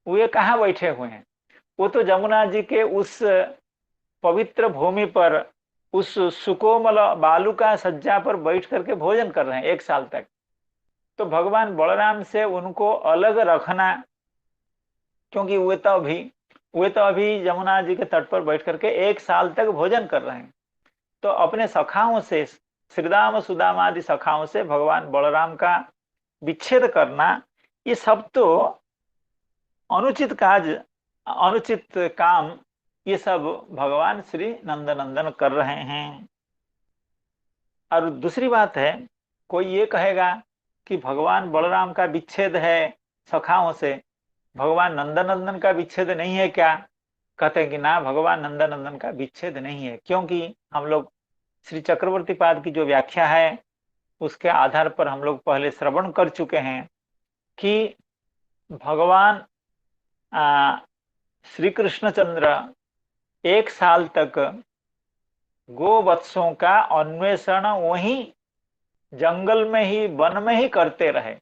C: वे कहाँ बैठे हुए हैं, वो तो जमुना जी के उस पवित्र भूमि पर, उस सुकोमल बालुका सज्जा पर बैठ करके भोजन कर रहे हैं 1 साल तक। तो भगवान बलराम से उनको अलग रखना, क्योंकि वे तो अभी जमुना जी के तट पर बैठ करके 1 साल तक भोजन कर रहे हैं, तो अपने सखाओं से, श्रीदाम सुदाम आदि सखाओं से भगवान बलराम का विच्छेद करना, ये सब तो अनुचित काज, अनुचित काम, ये सब भगवान श्री नंदनंदन कर रहे हैं। और दूसरी बात है, कोई ये कहेगा कि भगवान बलराम का विच्छेद है सखाओं से, भगवान नंदनंदन का विच्छेद नहीं है क्या? कहते हैं कि ना, भगवान नंदनंदन का विच्छेद नहीं है, क्योंकि हम लोग श्री चक्रवर्ती पाद की जो व्याख्या है उसके आधार पर हम लोग पहले श्रवण कर चुके हैं कि भगवान श्री कृष्णचंद्र 1 साल तक गोवत्सों का अन्वेषण वहीं जंगल में ही, वन में ही करते रहे,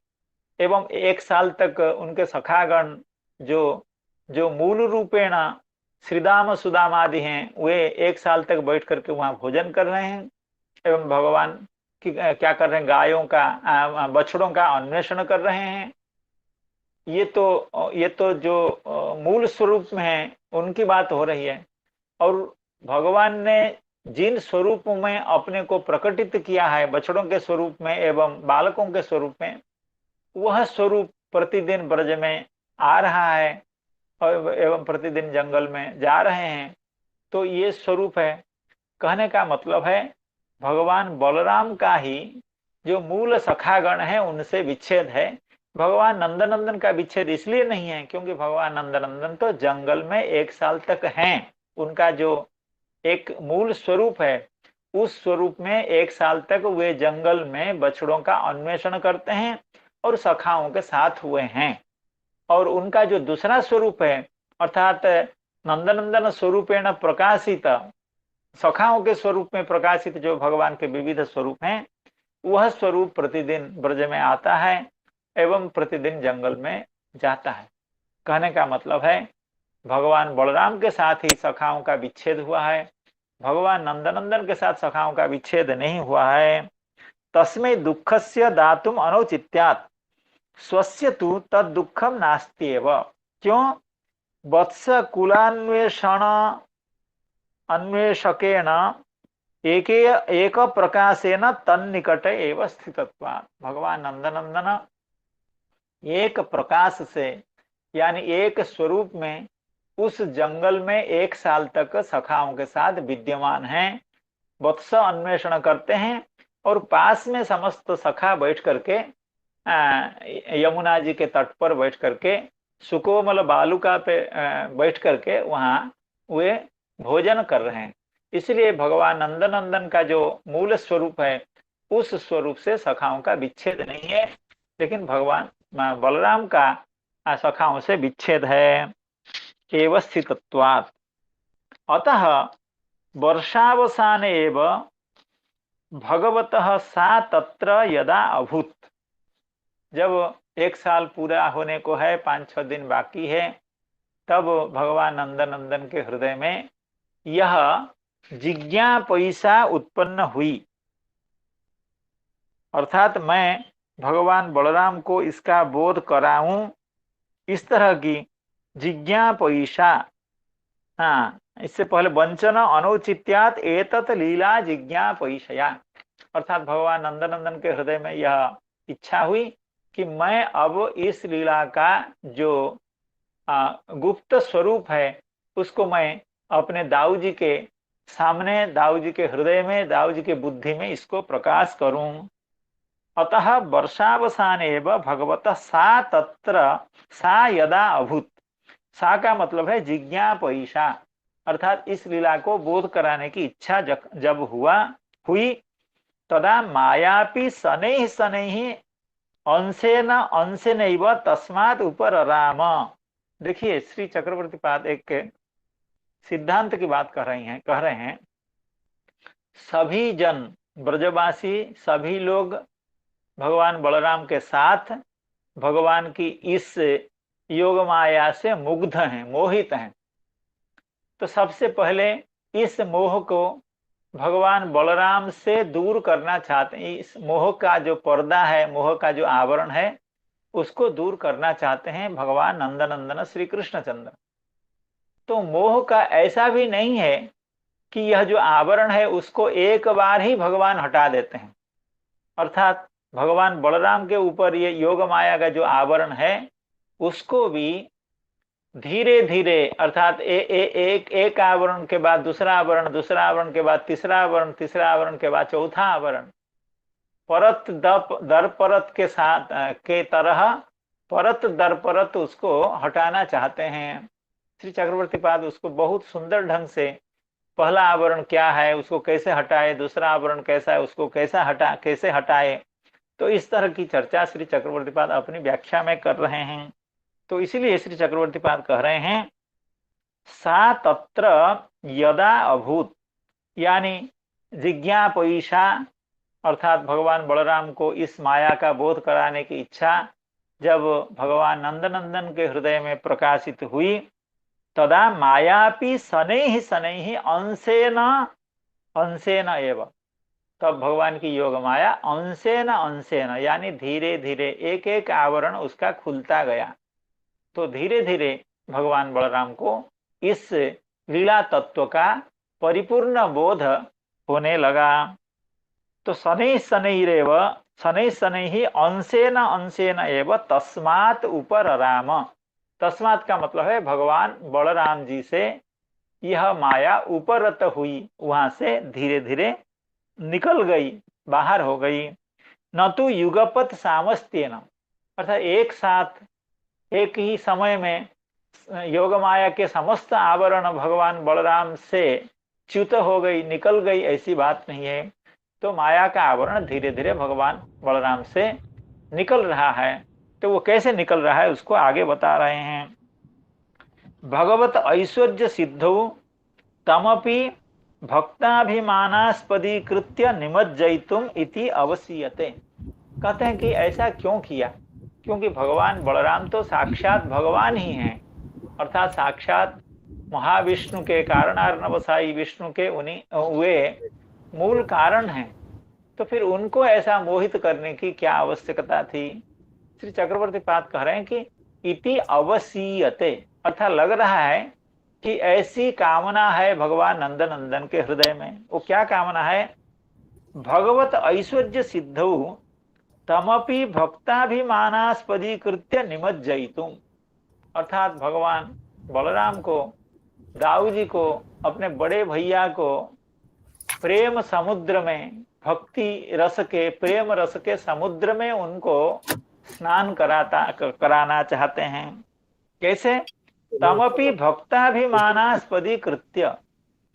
C: एवं 1 साल तक उनके सखागण जो जो मूल रूपेण श्रीदाम सुदाम आदि हैं, वे 1 साल तक बैठ करके वहां भोजन कर रहे हैं, एवं भगवान की क्या कर रहे हैं, गायों का, बछड़ों का अन्वेषण कर रहे हैं। ये तो जो मूल स्वरूप में है उनकी बात हो रही है। और भगवान ने जिन स्वरूप में अपने को प्रकटित किया है, बछड़ों के स्वरूप में एवं बालकों के स्वरूप में, वह स्वरूप प्रतिदिन ब्रज में आ रहा है और एवं प्रतिदिन जंगल में जा रहे हैं। तो ये स्वरूप है। कहने का मतलब है, भगवान बलराम का ही जो मूल सखागण है उनसे विच्छेद है। भगवान नंदनंदन का विच्छेद इसलिए नहीं है क्योंकि भगवान नंदनंदन तो जंगल में 1 साल तक हैं, उनका जो एक मूल स्वरूप है उस स्वरूप में 1 साल तक वे जंगल में बछड़ों का अन्वेषण करते हैं और सखाओं के साथ हुए हैं। और उनका जो दूसरा स्वरूप है, अर्थात नंदनंदन स्वरूपेण प्रकाशित, सखाओं के स्वरूप में प्रकाशित जो भगवान के विविध स्वरूप हैं, वह स्वरूप प्रतिदिन ब्रज में आता है एवं प्रतिदिन जंगल में जाता है। कहने का मतलब है, भगवान बलराम के साथ ही सखाओं का विच्छेद हुआ है, भगवान नंदनंदन के साथ सखाओं का विच्छेद नहीं हुआ है। तस्मै दुःखस्य दातुम अनौचित्यात् स्वस्य तु तद दुःखम नास्त्येव। क्यों? वत्स कुलान्वेषण अन्वेषकेन एक प्रकाशेन तन्निकट एव स्थितत्वात्। भगवान नंदनंदन एक प्रकाश से, यानी एक स्वरूप में उस जंगल में 1 साल तक सखाओं के साथ विद्यमान हैं, वत्स अन्वेषण करते हैं, और पास में समस्त सखा बैठ करके, यमुना जी के तट पर बैठ करके, सुकोमल बालुका पे बैठ करके वहां वे भोजन कर रहे हैं। इसलिए भगवान नंदनंदन का जो मूल स्वरूप है उस स्वरूप से सखाओं का विच्छेद नहीं है, लेकिन भगवान बलराम का सखाओं से विच्छेद है। एव स्थितत्वात्। अतः वर्षावसाने एव भगवतः सा तत्र यदा अभूत, जब 1 साल पूरा होने को है, 5-6 दिन बाकी है, तब भगवान नंदन के हृदय में यह जिज्ञापैसा उत्पन्न हुई। अर्थात मैं भगवान बलराम को इसका बोध कराऊं, इस तरह की जिज्ञापैसा। हाँ, इससे पहले वंचन अनौचित्यात एतत लीला जिज्ञापैसया, अर्थात भगवान नंदन के हृदय में यह इच्छा हुई कि मैं अब इस लीला का जो गुप्त स्वरूप है उसको मैं अपने दाऊ जी के सामने, दाऊ जी के हृदय में, दाऊ जी के बुद्धि में इसको प्रकाश करूं। अतः वर्षावसाने भगवत सा तत्र सा यदा अभूत, सा का मतलब है जिज्ञापैसा, अर्थात इस लीला को बोध कराने की इच्छा जब हुई, तदा मायापि शनैः शनैः अंशेन अंशेनैव तस्मात् उपरराम। देखिए, श्री चक्रवर्ती पाद एक सिद्धांत की बात कह रहे हैं। सभी जन, ब्रजवासी सभी लोग भगवान बलराम के साथ भगवान की इस योग माया से मुग्ध हैं, मोहित हैं। तो सबसे पहले इस मोह को भगवान बलराम से दूर करना चाहते हैं। इस मोह का जो पर्दा है, मोह का जो आवरण है, उसको दूर करना चाहते हैं भगवान नंदनंदन श्री कृष्णचंद्र। तो मोह का ऐसा भी नहीं है कि यह जो आवरण है उसको एक बार ही भगवान हटा देते हैं। अर्थात भगवान बलराम के ऊपर ये योग माया का जो आवरण है उसको भी धीरे धीरे, अर्थात एक आवरण के बाद दूसरा आवरण, दूसरा आवरण के बाद तीसरा आवरण, तीसरा आवरण के बाद चौथा आवरण, परत दर परत के साथ के तरह परत दर परत उसको हटाना चाहते हैं। श्री चक्रवर्ती पाद उसको बहुत सुंदर ढंग से, पहला आवरण क्या है उसको कैसे हटाए, दूसरा आवरण कैसा है उसको कैसे हटाए, तो इस तरह की चर्चा श्री चक्रवर्ती पाद अपनी व्याख्या में कर रहे हैं। तो इसीलिए श्री चक्रवर्ती पाद कह रहे हैं सा तत्र यदा अभूत, यानी जिज्ञापैसा, अर्थात भगवान बलराम को इस माया का बोध कराने की इच्छा जब भगवान नंदनंदन के हृदय में प्रकाशित हुई, तदा मायापि शनैः शनैः अंशेन अंशेन एव, तब भगवान की योग माया अंशेन अंशेन यानी धीरे धीरे एक एक आवरण उसका खुलता गया। तो धीरे धीरे भगवान बलराम को इस लीला तत्व का परिपूर्ण बोध होने लगा। तो शनैः शनैरेव शनैः शनैः अंशेन अंशेन एव तस्मात् उपरराम, तस्मात् का मतलब है भगवान बलराम जी से यह माया उपरत हुई, वहां से धीरे धीरे निकल गई, बाहर हो गई। न तो युगपत सामस्त्येन, अर्थात एक साथ एक ही समय में योग माया के समस्त आवरण भगवान बलराम से च्युत हो गई, निकल गई, ऐसी बात नहीं है। तो माया का आवरण धीरे धीरे भगवान बलराम से निकल रहा है। तो वो कैसे निकल रहा है उसको आगे बता रहे हैं। भगवत ऐश्वर्य सिद्धौ तमपि भक्ताभिमानास्पदीकृत्य निमज्जयितुम इति अवसीयते। कहते हैं कि ऐसा क्यों किया, क्योंकि भगवान बलराम तो साक्षात भगवान ही हैं, अर्थात साक्षात महाविष्णु के कारणार्णवसाई विष्णु के उन्हीं वे मूल कारण हैं। तो फिर उनको ऐसा मोहित करने की क्या आवश्यकता थी। श्री चक्रवर्ती पाद कह रहे हैं कि इति अवसीयते, अर्थात लग रहा है कि ऐसी कामना है भगवान नंदनंदन के हृदय में। वो क्या कामना है, भगवत ऐश्वर्य सिद्धौ तमपि भक्ताभिमानास्पदीकृत्य निमज्जयितुम, अर्थात भगवान बलराम को, दाऊ जी को, अपने बड़े भैया को प्रेम समुद्र में, भक्ति रस के, प्रेम रस के समुद्र में उनको स्नान कराना चाहते हैं। कैसे, तमपि भक्ताभिमानास्पदीकृत्य,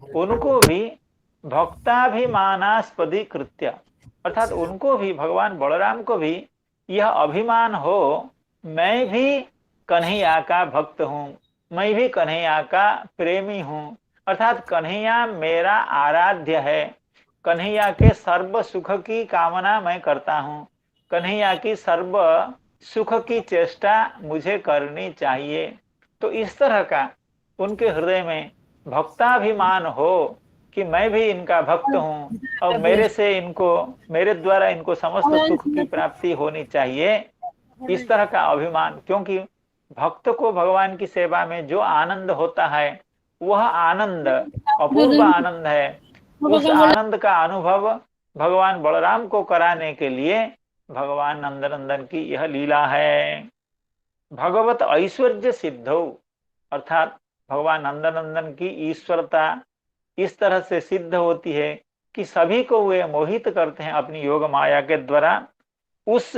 C: उनको भी भक्ताभिमानास्पदीकृत्य, अर्थात उनको भी, भगवान बलराम को भी यह अभिमान हो मैं भी कन्हैया का भक्त हूँ, मैं भी कन्हैया का प्रेमी हूँ, अर्थात कन्हैया मेरा आराध्य है, कन्हैया के सर्व सुख की कामना मैं करता हूँ, कन्हैया की सर्व सुख की चेष्टा मुझे करनी चाहिए। तो इस तरह का उनके हृदय में भक्ताभिमान हो कि मैं भी इनका भक्त हूँ और मेरे से इनको, मेरे द्वारा इनको समस्त सुख की प्राप्ति होनी चाहिए, इस तरह का अभिमान। क्योंकि भक्त को भगवान की सेवा में जो आनंद होता है वह आनंद अपूर्व आनंद है। उस आनंद का अनुभव भगवान बलराम को कराने के लिए भगवान नंदनंदन की यह लीला है। भगवत ऐश्वर्य सिद्धौ, अर्थात भगवान नंदनंदन की ईश्वरता इस तरह से सिद्ध होती है कि सभी को वे मोहित करते हैं अपनी योग माया के द्वारा। उस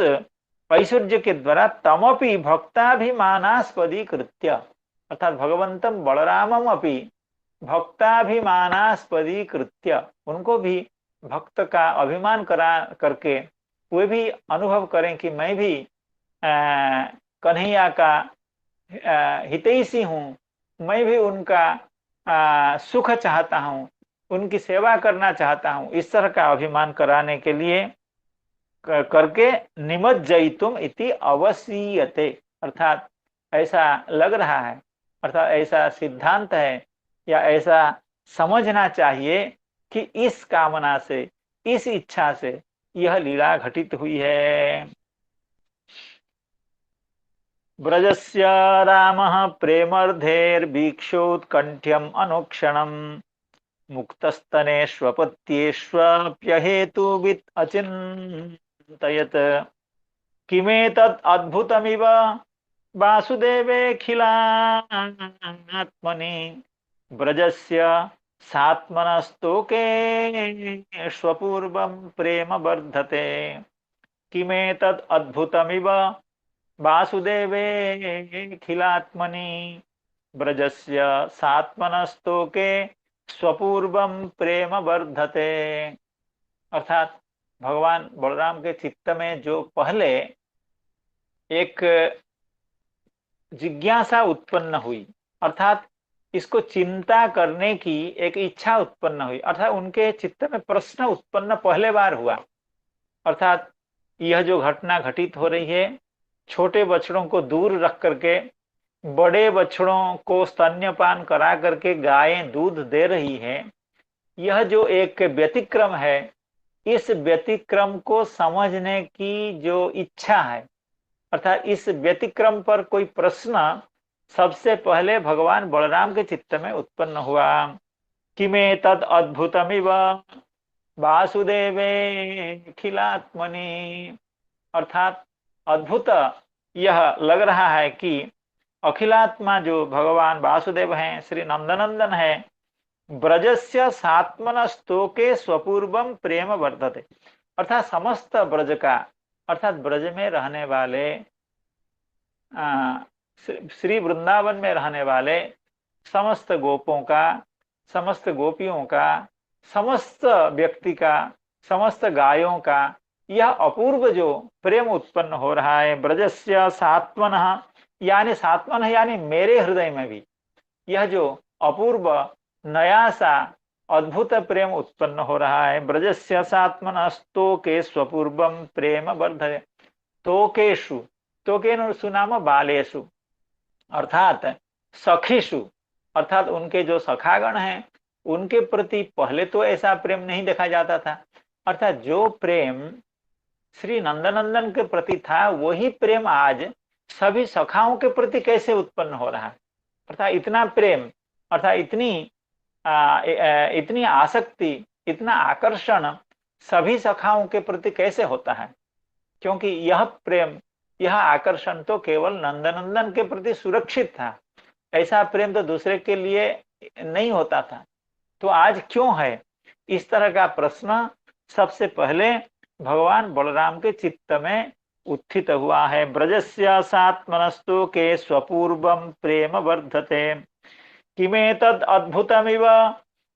C: ऐश्वर्य के द्वारा तमपि भक्ताभिमानास्पदी कृत्य, अर्थात भगवंतम बलरामम अपि भक्ताभिमानास्पदी कृत्य, उनको भी भक्त का अभिमान करा करके वे भी अनुभव करें कि मैं भी कन्हैया का हितैषी हूँ, मैं भी उनका सुख चाहता हूँ, उनकी सेवा करना चाहता हूँ। इस तरह का अभिमान कराने के लिए करके निमज्जयितुम इति अवसीयते, अर्थात ऐसा लग रहा है, अर्थात ऐसा सिद्धांत है या ऐसा समझना चाहिए कि इस कामना से, इस इच्छा से यह लीला घटित हुई है। ब्रजस्य रामः प्रेमर्धेर्भीक्षोत्कण्ठ्यम् अनुक्षणम् मुक्तस्तनेष्वपत्येष्वप्यहेतुवित् अचिन्तयत् किमेतत् अद्भुतमिव वासुदेवेऽखिलात्मनि ब्रजस्य सात्मनस्तोके स्वपूर्वं प्रेम वर्धते। किमेतत् अद्भुतमिव वासुदेवेऽखिलात्मनि ब्रजस्य सात्मनस्तोके स्वपूर्वम प्रेम वर्धते, अर्थात भगवान बलराम के चित्त में जो पहले एक जिज्ञासा उत्पन्न हुई, अर्थात इसको चिंता करने की एक इच्छा उत्पन्न हुई, अर्थात उनके चित्त में प्रश्न उत्पन्न पहले बार हुआ। अर्थात यह जो घटना घटित हो रही है, छोटे बछड़ों को दूर रख करके बड़े बछड़ों को स्तन्यपान करा करके गायें दूध दे रही है, यह जो एक व्यतिक्रम है, इस व्यतिक्रम को समझने की जो इच्छा है, अर्थात इस व्यतिक्रम पर कोई प्रश्न सबसे पहले भगवान बलराम के चित्त में उत्पन्न हुआ। किमे तद अद्भुतमिव वासुदेवेऽखिलात्मनि, अर्थात अद्भुत यह लग रहा है कि अखिलात्मा जो भगवान वासुदेव हैं, श्री नंदनंदन है, ब्रजस्य सात्मनस्तोके स्वपूर्वम प्रेम वर्धते, अर्थात समस्त ब्रज का, अर्थात ब्रज में रहने वाले श्री वृंदावन में रहने वाले समस्त गोपों का, समस्त गोपियों का, समस्त व्यक्ति का, समस्त गायों का यह अपूर्व जो प्रेम उत्पन्न हो रहा है। ब्रजस्य सात्मनः, यानी सात्मन यानी मेरे हृदय में भी यह जो अपूर्व नया सा अद्भुत प्रेम उत्पन्न हो रहा है। ब्रजस्य सात्मनस्तोके स्वपूर्वम प्रेम वर्धते, तोकेषु, तोकेषु नाम बालेषु, अर्थात सखीषु, अर्थात उनके जो सखागण हैं उनके प्रति पहले तो ऐसा प्रेम नहीं देखा जाता था, अर्थात जो प्रेम श्री नंदनंदन के प्रति था वही प्रेम आज सभी सखाओं के प्रति कैसे उत्पन्न हो रहा है। अर्थात इतना प्रेम, अर्थात इतनी आसक्ति, इतना आकर्षण सभी सखाओं के प्रति कैसे होता है, क्योंकि यह प्रेम, यह आकर्षण तो केवल नंदनंदन के प्रति सुरक्षित था, ऐसा प्रेम तो दूसरे के लिए नहीं होता था। तो आज क्यों है, इस तरह का प्रश्न सबसे पहले भगवान बलराम के चित्त में उत्थित हुआ है। ब्रजस्य सात्मनस्तोके स्वपूर्वम प्रेम वर्धते, किमेतद् अद्भुतमिव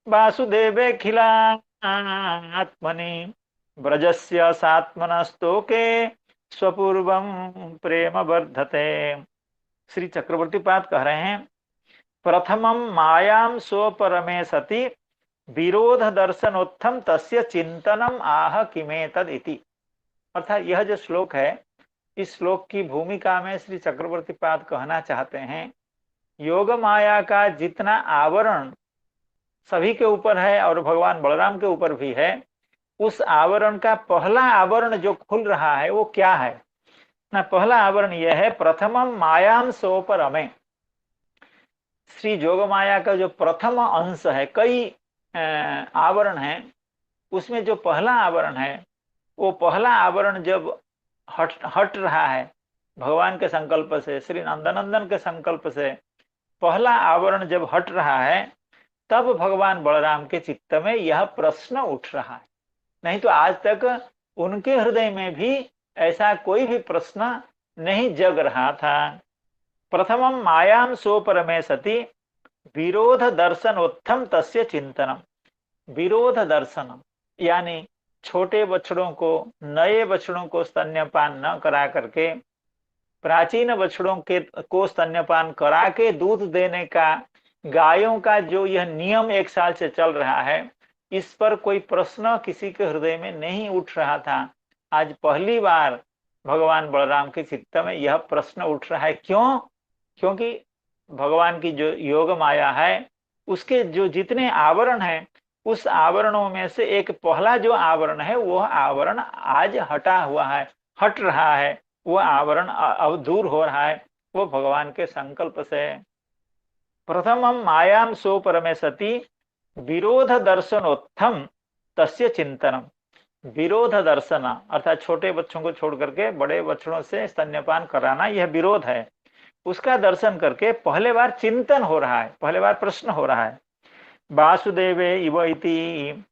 C: वासुदेवेऽखिलात्मनि ब्रजस्य सात्मनस्तोके स्वपूर्वम प्रेम वर्धते। श्री चक्रवर्ती पाद कह रहे हैं, प्रथमम मायाम स्वपरमे सति विरोध दर्शनोत्थम तस्य चिंतनम आह किमेतद इति। अर्थात यह जो श्लोक है, इस श्लोक की भूमिका में श्री चक्रवर्ती पाद कहना चाहते हैं, योग माया का जितना आवरण सभी के ऊपर है और भगवान बलराम के ऊपर भी है, उस आवरण का पहला आवरण जो खुल रहा है वो क्या है ना? पहला आवरण यह है, प्रथमम मायाम सोपरमे। श्री जोग माया का जो प्रथम अंश है, कई आवरण है, उसमें जो पहला आवरण है, वो पहला आवरण जब हट रहा है भगवान के संकल्प से, श्री नंदनंदन के संकल्प से पहला आवरण जब हट रहा है, तब भगवान बलराम के चित्त में यह प्रश्न उठ रहा है। नहीं तो आज तक उनके हृदय में भी ऐसा कोई भी प्रश्न नहीं जग रहा था। प्रथमम मायाम सोपरमे सति विरोध दर्शनोत्थम तस्य चिंतनम। विरोध दर्शन यानी छोटे बछड़ों को, नए बछड़ों को स्तन्यपान न करा करके प्राचीन बछड़ों को स्तन्यपान करा के दूध देने का गायों का जो यह नियम 1 साल से चल रहा है, इस पर कोई प्रश्न किसी के हृदय में नहीं उठ रहा था। आज पहली बार भगवान बलराम के चित्त में यह प्रश्न उठ रहा है। क्यों? क्योंकि भगवान की जो योग माया है, उसके जो जितने आवरण हैं, उस आवरणों में से एक पहला जो आवरण है, वह आवरण आज हटा हुआ है, हट रहा है, वो आवरण अब दूर हो रहा है, वो भगवान के संकल्प से। प्रथमम मायाम सोपरमे सति विरोध दर्शनोत्थम तस्य चिंतनम। विरोध दर्शन अर्थात छोटे बच्चों को छोड़ करके बड़े बच्चों से स्तन्यपान कराना, यह विरोध है। उसका दर्शन करके पहले बार चिंतन हो रहा है, पहले बार प्रश्न हो रहा है। वासुदेवे इव इति,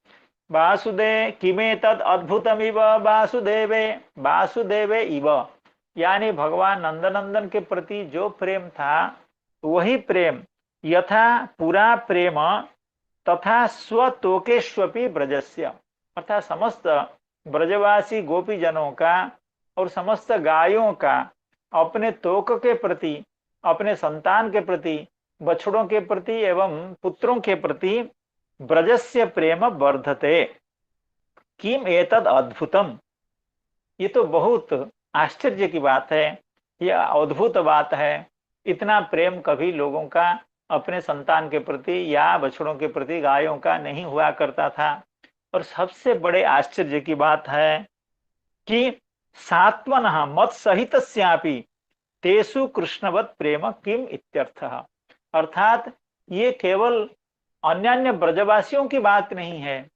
C: वासुदेव किमे तद अद्भुतम इव वासुदेवे, वासुदेवे इव यानी भगवान नंदनंदन के प्रति जो प्रेम था, वही प्रेम यथा पूरा प्रेम तथा स्वतोकेष्वपि ब्रजस्य, अर्थात समस्त ब्रजवासी गोपी जनों का और समस्त गायों का अपने तोक के प्रति, अपने संतान के प्रति, बछड़ों के प्रति एवं पुत्रों के प्रति ब्रजस्य प्रेम वर्धते। किम एतद अद्भुतम, ये तो बहुत आश्चर्य की बात है, यह अद्भुत बात है। इतना प्रेम कभी लोगों का अपने संतान के प्रति या बछड़ों के प्रति, गायों का नहीं हुआ करता था। और सबसे बड़े आश्चर्य की बात है कि सात्वनः मत सहितस्यापि तेषु कृष्णवत् प्रेम किम इत्यर्थः। अर्थात ये केवल अन्यान्य ब्रजवासियों की बात नहीं है,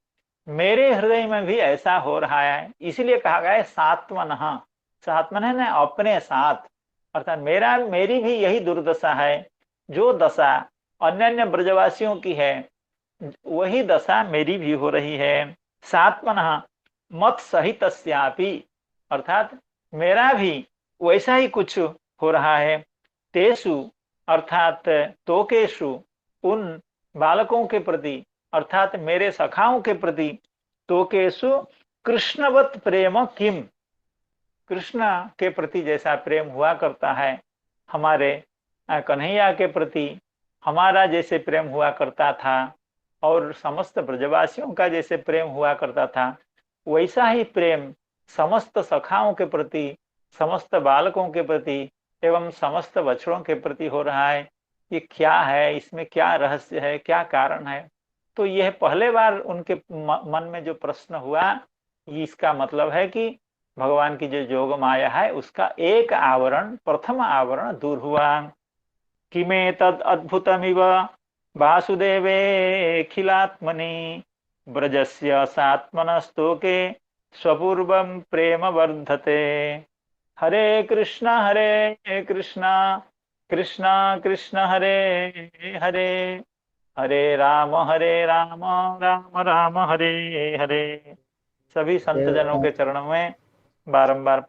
C: मेरे हृदय में भी ऐसा हो रहा है। इसलिए कहा गया है सात्वनः, सात्वन है ना अपने साथ, अर्थात मेरी भी यही दुर्दशा है। जो दशा अन्यान्य ब्रजवासियों की है, वही दशा मेरी भी हो रही है। सात्मनः मत सहितस्यापि, अर्थात मेरा भी वैसा ही कुछ हो रहा है। तेषु अर्थात तोकेषु, उन बालकों के प्रति अर्थात मेरे सखाओं के प्रति, तोकेषु कृष्णवत प्रेम किम, कृष्ण के प्रति जैसा प्रेम हुआ करता है, हमारे कन्हैया के प्रति हमारा जैसे प्रेम हुआ करता था और समस्त ब्रजवासियों का जैसे प्रेम हुआ करता था, वैसा ही प्रेम समस्त सखाओं के प्रति, समस्त बालकों के प्रति एवं समस्त बछड़ों के प्रति हो रहा है। ये क्या है, इसमें क्या रहस्य है, क्या कारण है? तो यह पहले बार उनके मन में जो प्रश्न हुआ, इसका मतलब है कि भगवान की जो योग माया है, उसका एक आवरण, प्रथम आवरण दूर हुआ। किमे तद अद्भुतमिव वासुदेवेऽखिलात्मनि ब्रजस्य सात्मनस्तोके स्वपूर्वं प्रेम वर्धते। हरे कृष्ण कृष्ण कृष्ण हरे हरे, हरे राम राम राम हरे हरे। सभी संत जनों के चरणों में बारंबार